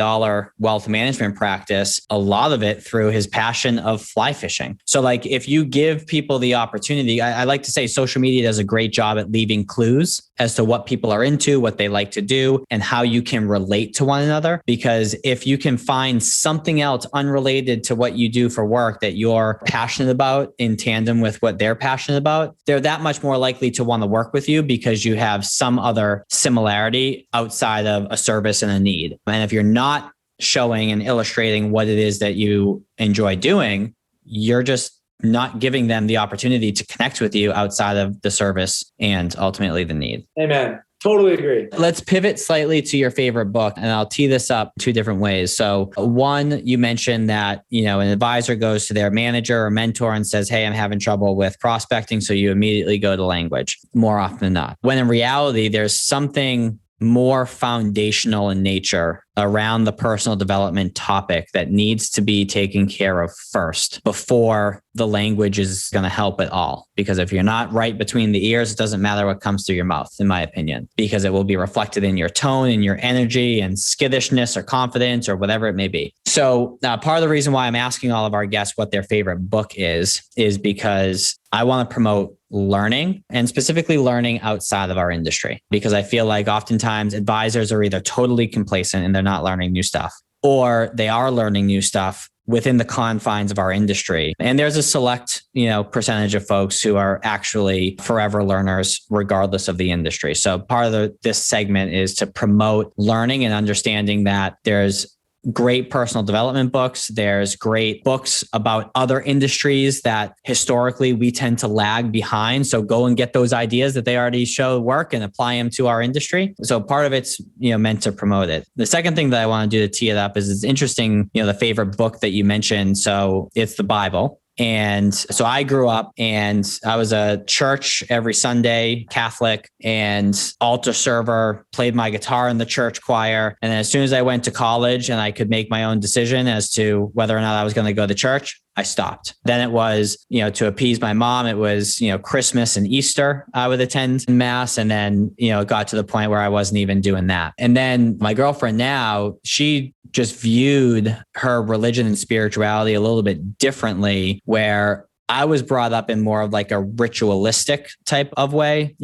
S2: wealth management practice, a lot of it through his passion of fly fishing. So like if you give people the opportunity, I like to say social media does a great job at leaving clues as to what people are into, what they like to do, and how you can relate to one another. Because if you can find something else unrelated to what you do for work that you're passionate about in tandem with what they're passionate about, they're that much more likely to want to work with you because you have some other similarity outside of a service and a need. And if you're not showing and illustrating what it is that you enjoy doing, you're just not giving them the opportunity to connect with you outside of the service and ultimately the need.
S1: Amen. Totally agree.
S2: Let's pivot slightly to your favorite book, and I'll tee this up 2 different ways. So one, you mentioned that, an advisor goes to their manager or mentor and says, hey, I'm having trouble with prospecting. So you immediately go to language more often than not. When in reality, there's something more foundational in nature around the personal development topic that needs to be taken care of first before the language is going to help at all. Because if you're not right between the ears, it doesn't matter what comes through your mouth, in my opinion, because it will be reflected in your tone and your energy and skittishness or confidence or whatever it may be. So part of the reason why I'm asking all of our guests what their favorite book is because I want to promote learning, and specifically learning outside of our industry, because I feel like oftentimes advisors are either totally complacent and they're not learning new stuff, or they are learning new stuff within the confines of our industry. And there's a select, percentage of folks who are actually forever learners, regardless of the industry. So part of this segment is to promote learning and understanding that there's great personal development books. There's great books about other industries that historically we tend to lag behind. So go and get those ideas that they already show work and apply them to our industry. So part of it's, meant to promote it. The second thing that I want to do to tee it up is it's interesting, the favorite book that you mentioned. So it's the Bible. And so I grew up and I was a church every Sunday, Catholic, and altar server, played my guitar in the church choir. And then as soon as I went to college and I could make my own decision as to whether or not I was going to go to church, I stopped. Then it was, to appease my mom, it was, Christmas and Easter, I would attend mass. And then, it got to the point where I wasn't even doing that. And then my girlfriend now, she just viewed her religion and spirituality a little bit differently, where I was brought up in more of like a ritualistic type of way,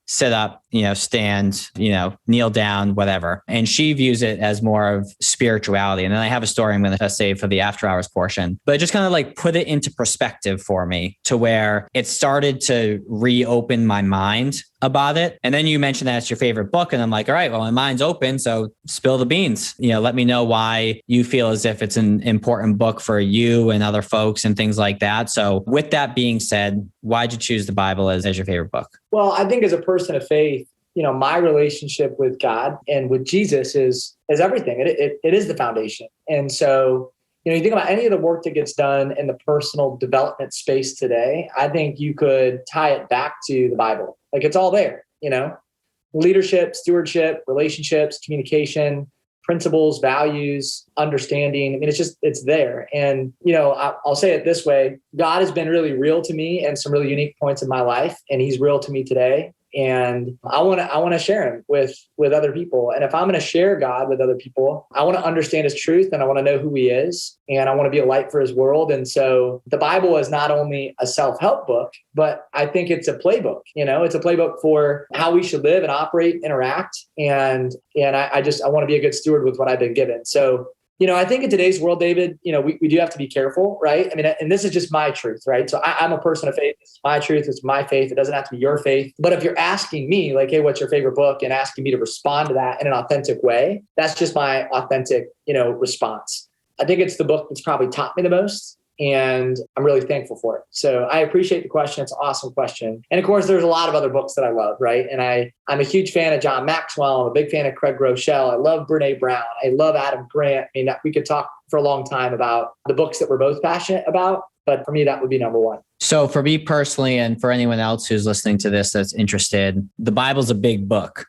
S2: sit up, stand, kneel down, whatever. And she views it as more of spirituality. And then I have a story I'm going to save for the after hours portion, but just kind of like put it into perspective for me to where it started to reopen my mind about it. And then you mentioned that it's your favorite book. And I'm like, all right, well, my mind's open. So spill the beans, let me know why you feel as if it's an important book for you and other folks and things like that. So with that being said, why'd you choose the Bible as your favorite book?
S1: Well, I think as a person of faith, my relationship with God and with Jesus is everything. It is the foundation. And so, you think about any of the work that gets done in the personal development space today, I think you could tie it back to the Bible. Like it's all there, leadership, stewardship, relationships, communication, principles, values, understanding. I mean, it's there. And, I'll say it this way. God has been really real to me in some really unique points in my life, and he's real to me today. And I want to share him with other people. And if I'm going to share God with other people, I want to understand his truth and I want to know who he is and I want to be a light for his world. And so the Bible is not only a self-help book, but I think it's a playbook. It's a playbook for how we should live and operate, interact. And I want to be a good steward with what I've been given. So I think in today's world, David, we do have to be careful, right? I mean, and this is just my truth, right? So I'm a person of faith. It's my truth. It's my faith. It doesn't have to be your faith. But if you're asking me like, hey, what's your favorite book? And asking me to respond to that in an authentic way, that's just my authentic, response. I think it's the book that's probably taught me the most. And I'm really thankful for it. So I appreciate the question. It's an awesome question. And of course, there's a lot of other books that I love, right? And I'm a huge fan of John Maxwell. I'm a big fan of Craig Groeschel. I love Brene Brown. I love Adam Grant. I mean, we could talk for a long time about the books that we're both passionate about. But for me, that would be number one.
S2: So for me personally, and for anyone else who's listening to this that's interested, the Bible's a big book.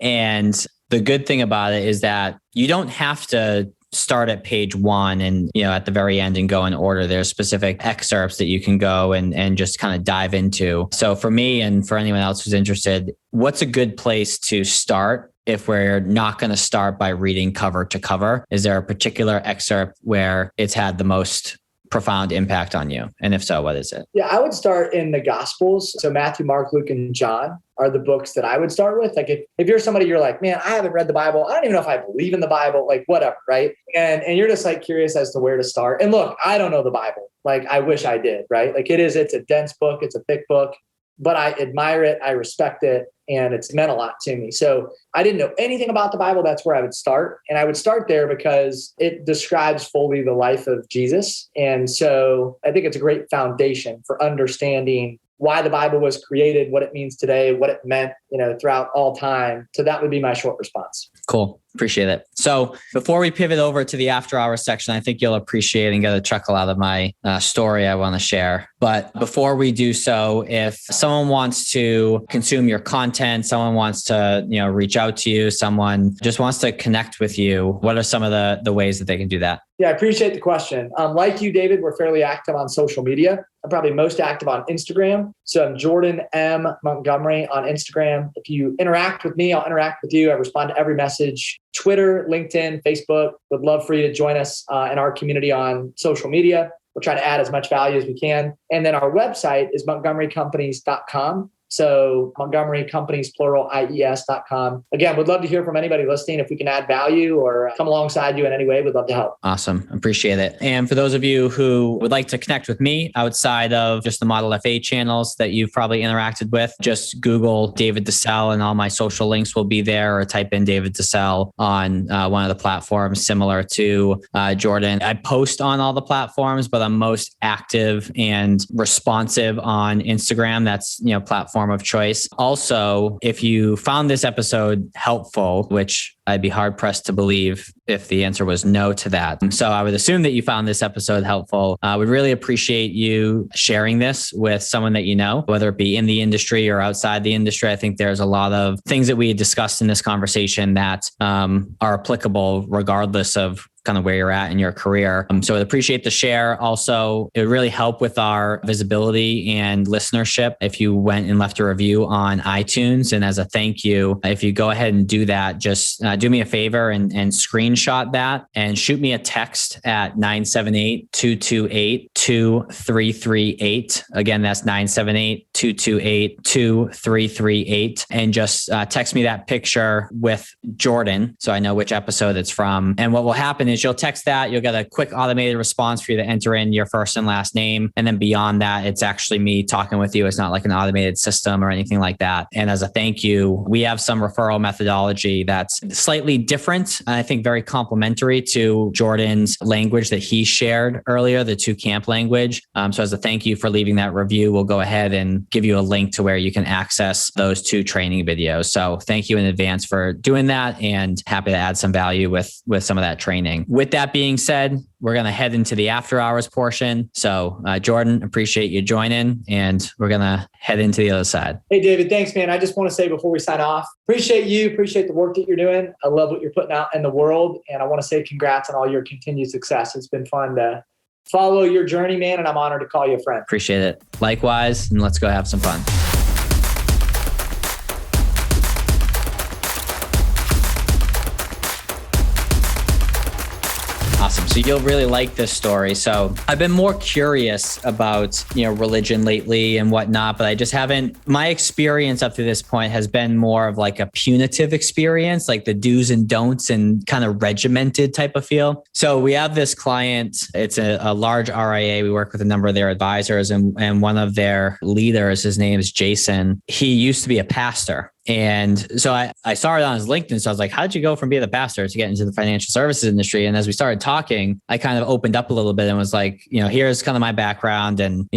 S2: And the good thing about it is that you don't have to start at page 1 and, at the very end and go in order. There's specific excerpts that you can go and just kind of dive into. So for me and for anyone else who's interested, what's a good place to start if we're not going to start by reading cover to cover? Is there a particular excerpt where it's had the most profound impact on you? And if so, what is it?
S1: Yeah, I would start in the Gospels. So Matthew, Mark, Luke, and John are the books that I would start with. Like if you're somebody, you're like, man, I haven't read the Bible. I don't even know if I believe in the Bible, like whatever, right? And you're just like curious as to where to start. And look, I don't know the Bible. Like I wish I did, right? Like it's a dense book. It's a thick book, but I admire it. I respect it. And it's meant a lot to me. So I didn't know anything about the Bible. That's where I would start. And I would start there because it describes fully the life of Jesus. And so I think it's a great foundation for understanding why the Bible was created, what it means today, what it meant, throughout all time. So that would be my short response.
S2: Cool. Appreciate it. So before we pivot over to the after hours section, I think you'll appreciate and get a chuckle out of my story I want to share. But before we do so, if someone wants to consume your content, someone wants to, reach out to you, someone just wants to connect with you, what are some of the ways that they can do that?
S1: Yeah, I appreciate the question. Like you, David, we're fairly active on social media. I'm probably most active on Instagram. So I'm Jordan M. Montgomery on Instagram. If you interact with me, I'll interact with you. I respond to every message. Twitter, LinkedIn, Facebook. Would love for you to join us in our community on social media. We'll try to add as much value as we can. And then our website is montgomerycompanies.com. So Montgomery Companies, plural, IES.com. Again, would love to hear from anybody listening. If we can add value or come alongside you in any way, we'd love to help.
S2: Awesome. Appreciate it. And for those of you who would like to connect with me outside of just the Model FA channels that you've probably interacted with, just Google David DeSalle and all my social links will be there, or type in David DeSalle on one of the platforms similar to Jordan. I post on all the platforms, but I'm most active and responsive on Instagram. That's, platform of choice. Also, if you found this episode helpful, which I'd be hard pressed to believe if the answer was no to that. So I would assume that you found this episode helpful. I would really appreciate you sharing this with someone that you know, whether it be in the industry or outside the industry. I think there's a lot of things that we discussed in this conversation that are applicable regardless of kind of where you're at in your career. So I'd appreciate the share. Also, it would really help with our visibility and listenership if you went and left a review on iTunes. And as a thank you, if you go ahead and do that, just do me a favor and screenshot that and shoot me a text at 978-228-2000. 978-228-2338. Again, that's 978-228-2338. And just text me that picture with Jordan so I know which episode it's from. And what will happen is you'll text that, you'll get a quick automated response for you to enter in your first and last name. And then beyond that, it's actually me talking with you. It's not like an automated system or anything like that. And as a thank you, we have some referral methodology that's slightly different. I think very complementary to Jordan's language that he shared earlier, the 2Camp language. So as a thank you for leaving that review, we'll go ahead and give you a link to where you can access those 2 training videos. So thank you in advance for doing that, and happy to add some value with some of that training. With that being said, we're going to head into the after hours portion. So Jordan, appreciate you joining, and we're going to head into the other side.
S1: Hey, David, thanks, man. I just want to say before we sign off, appreciate you, appreciate the work that you're doing. I love what you're putting out in the world. And I want to say congrats on all your continued success. It's been fun to follow your journey, man. And I'm honored to call you a friend.
S2: Appreciate it. Likewise. And let's go have some fun. Awesome. So you'll really like this story. So I've been more curious about, religion lately and whatnot, but I just haven't, my experience up to this point has been more of like a punitive experience, like the do's and don'ts and kind of regimented type of feel. So we have this client, it's a large RIA. We work with a number of their advisors, and one of their leaders, his name is Jason. He used to be a pastor. And so I saw it on his LinkedIn. So I was like, how did you go from being a pastor to get into the financial services industry? And as we started talking, I kind of opened up a little bit and was like, here's kind of my background, and,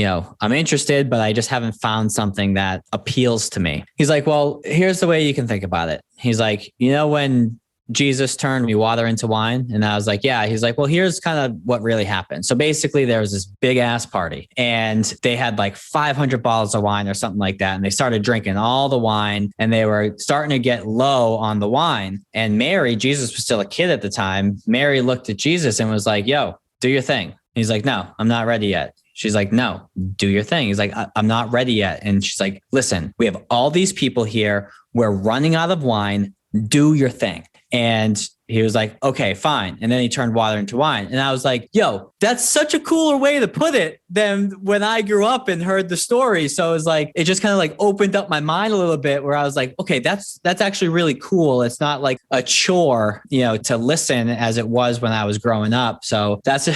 S2: I'm interested, but I just haven't found something that appeals to me. He's like, well, here's the way you can think about it. He's like, when Jesus turned water into wine? And I was like, yeah. He's like, well, here's kind of what really happened. So basically there was this big ass party, and they had like 500 bottles of wine or something like that. And they started drinking all the wine, and they were starting to get low on the wine. And Mary, Jesus was still a kid at the time. Mary looked at Jesus and was like, yo, do your thing. He's like, no, I'm not ready yet. She's like, no, do your thing. He's like, I'm not ready yet. And she's like, listen, we have all these people here. We're running out of wine. Do your thing. And he was like, okay, fine. And then he turned water into wine. And I was like, yo, that's such a cooler way to put it than when I grew up and heard the story. So it was like, it just kind of like opened up my mind a little bit, where I was like, okay, that's actually really cool. It's not like a chore, to listen as it was when I was growing up. So that's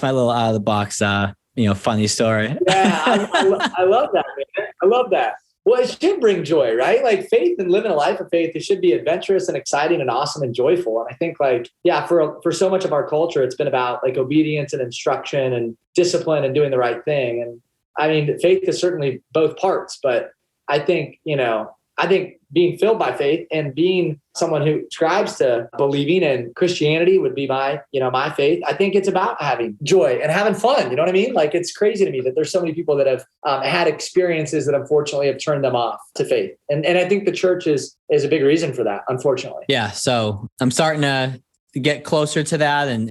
S2: my little out of the box, funny story.
S1: Yeah, I love that, man. I love that. Well, it should bring joy, right? Like faith and living a life of faith, it should be adventurous and exciting and awesome and joyful. And I think for so much of our culture, it's been about like obedience and instruction and discipline and doing the right thing. And I mean, faith is certainly both parts, but I think being filled by faith and being someone who strives to believing in Christianity would be my faith. I think it's about having joy and having fun. You know what I mean? Like, it's crazy to me that there's so many people that have had experiences that unfortunately have turned them off to faith. And I think the church is a big reason for that, unfortunately.
S2: Yeah. So I'm starting to get closer to that. And,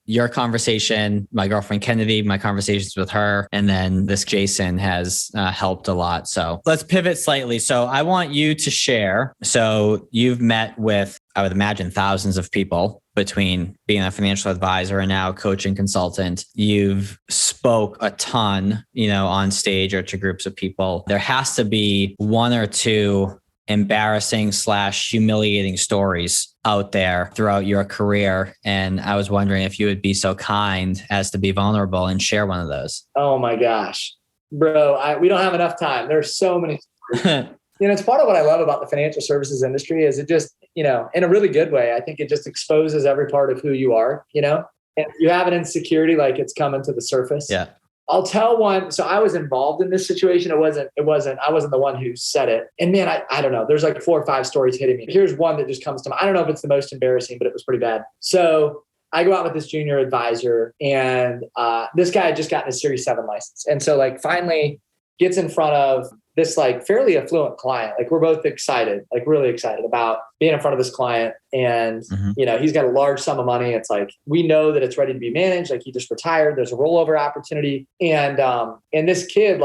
S2: your conversation, my girlfriend Kennedy, my conversations with her, and then this Jason has helped a lot. So let's pivot slightly. So I want you to share. So you've met with, I would imagine, thousands of people between being a financial advisor and now coaching consultant. You've spoke a ton, on stage or to groups of people. There has to be one or two embarrassing / humiliating stories out there throughout your career. And I was wondering if you would be so kind as to be vulnerable and share one of those.
S1: Oh my gosh, bro, we don't have enough time. There's so many. It's part of what I love about the financial services industry is it just, in a really good way, I think it just exposes every part of who you are, and if you have an insecurity, like, it's coming to the surface.
S2: Yeah.
S1: I'll tell one. So I was involved in this situation. I wasn't the one who said it. And man, I don't know. There's like 4 or 5 stories hitting me. Here's one that just comes to mind. I don't know if it's the most embarrassing, but it was pretty bad. So I go out with this junior advisor, and this guy had just gotten his Series 7 license. And so finally gets in front of this fairly affluent client. We're both excited, really excited about being in front of this client. And, he's got a large sum of money. It's we know that it's ready to be managed. He just retired. There's a rollover opportunity. And this kid,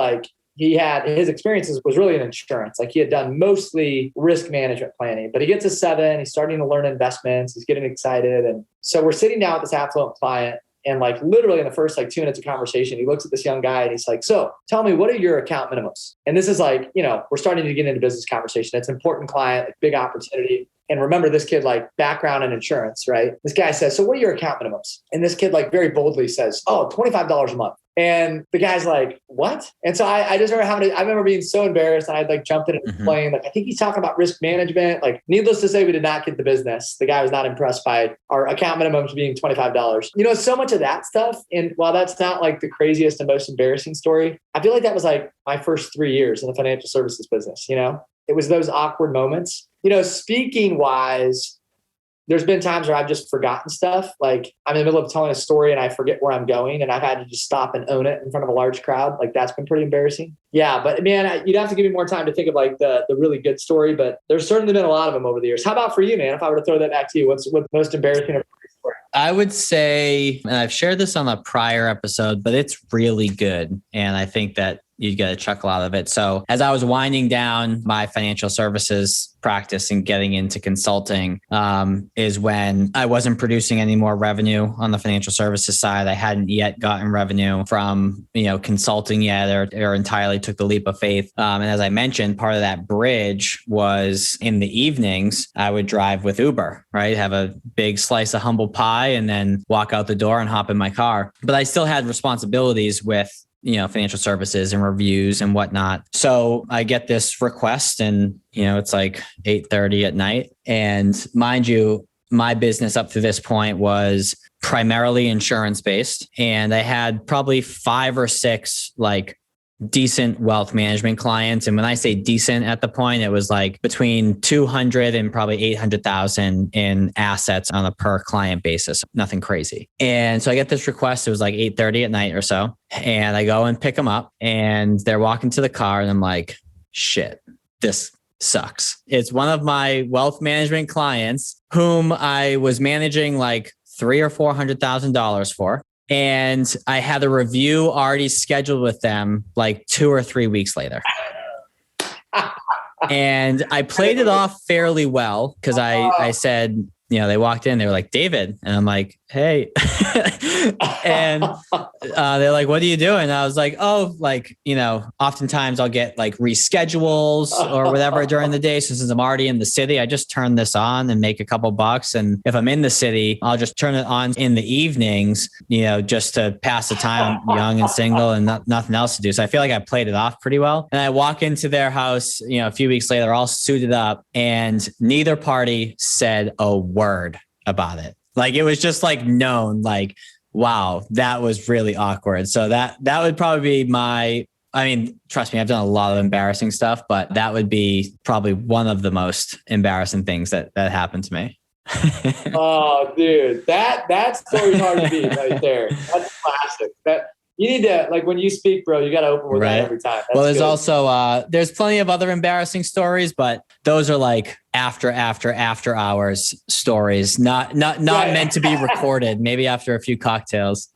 S1: he had, his experiences was really in insurance. He had done mostly risk management planning, but he gets a 7, he's starting to learn investments. He's getting excited. And so we're sitting down with this affluent client, And like literally in the first like 2 minutes of conversation, he looks at this young guy and he's like, so tell me, what are your account minimums? And this is like, we're starting to get into business conversation. It's an important client, like big opportunity. And remember this kid, like background in insurance, right? This guy says, so what are your account minimums? And this kid like very boldly says, oh, $25 a month. And the guy's like, what? And so I just remember I remember being so embarrassed. And I'd like jumped in and explained, like, I think he's talking about risk management. Like, needless to say, we did not get the business. The guy was not impressed by our account minimums being $25. So much of that stuff. And while that's not like the craziest and most embarrassing story, I feel like that was like my first 3 years in the financial services business. It was those awkward moments. Speaking wise, there's been times where I've just forgotten stuff. Like I'm in the middle of telling a story and I forget where I'm going and I've had to just stop and own it in front of a large crowd. Like that's been pretty embarrassing. Yeah, but man, you'd have to give me more time to think of like the really good story, but there's certainly been a lot of them over the years. How about for you, man? If I were to throw that back to you, what's the most embarrassing story?
S2: I would say, and I've shared this on a prior episode, but it's really good. And I think that you get a chuckle out of it. So as I was winding down my financial services practice and getting into consulting, is when I wasn't producing any more revenue on the financial services side. I hadn't yet gotten revenue from, consulting yet or entirely took the leap of faith. And as I mentioned, part of that bridge was in the evenings, I would drive with Uber, right? Have a big slice of humble pie and then walk out the door and hop in my car. But I still had responsibilities with financial services and reviews and whatnot. So I get this request and, it's like 8:30 at night. And mind you, my business up to this point was primarily insurance based. And I had probably 5 or 6 like decent wealth management clients. And when I say decent at the point, it was like between 200 and probably 800,000 in assets on a per client basis, nothing crazy. And so I get this request. It was like 8:30 at night or so. And I go and pick them up and they're walking to the car and I'm like, shit, this sucks. It's one of my wealth management clients whom I was managing like $300,000 or $400,000 for. And I had a review already scheduled with them like 2 or 3 weeks later. And I played it off fairly well because I said, they walked in, they were like, David. And I'm like, hey. And they're like, what are you doing? And I was like, oftentimes I'll get like reschedules or whatever during the day. So since I'm already in the city, I just turn this on and make a couple bucks. And if I'm in the city, I'll just turn it on in the evenings, just to pass the time. I'm young and single and nothing else to do. So I feel like I played it off pretty well. And I walk into their house, a few weeks later, all suited up and neither party said a word about it. Like it was just like known, like, wow, that was really awkward. So that would probably be trust me, I've done a lot of embarrassing stuff, but that would be probably one of the most embarrassing things that happened to me.
S1: Oh, dude, that story's hard to beat right there. That's classic. You need to, like when you speak, bro, you got to open with that every time. That's
S2: well, there's
S1: good.
S2: also, there's plenty of other embarrassing stories, but those are like after hours stories, not meant to be recorded, maybe after a few cocktails.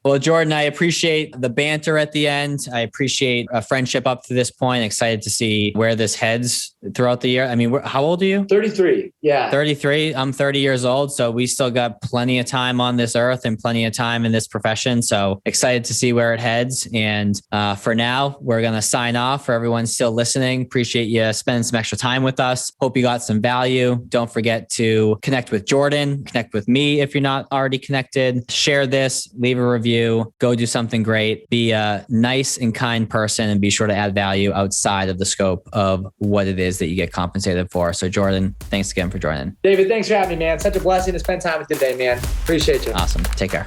S2: Well, Jordan, I appreciate the banter at the end. I appreciate a friendship up to this point. Excited to see where this heads throughout the year. I mean, how old are you?
S1: 33. Yeah.
S2: 33. I'm 30 years old. So we still got plenty of time on this earth and plenty of time in this profession. So excited to see where it heads. And for now, we're going to sign off. For everyone still listening, appreciate you spending some extra time with us. Hope you got some value. Don't forget to connect with Jordan, connect with me if you're not already connected. Share this, leave a review. Go do something great. Be a nice and kind person and be sure to add value outside of the scope of what it is that you get compensated for. So Jordan, thanks again for joining.
S1: David, thanks for having me, man. Such a blessing to spend time with you today, man. Appreciate you.
S2: Awesome. Take care.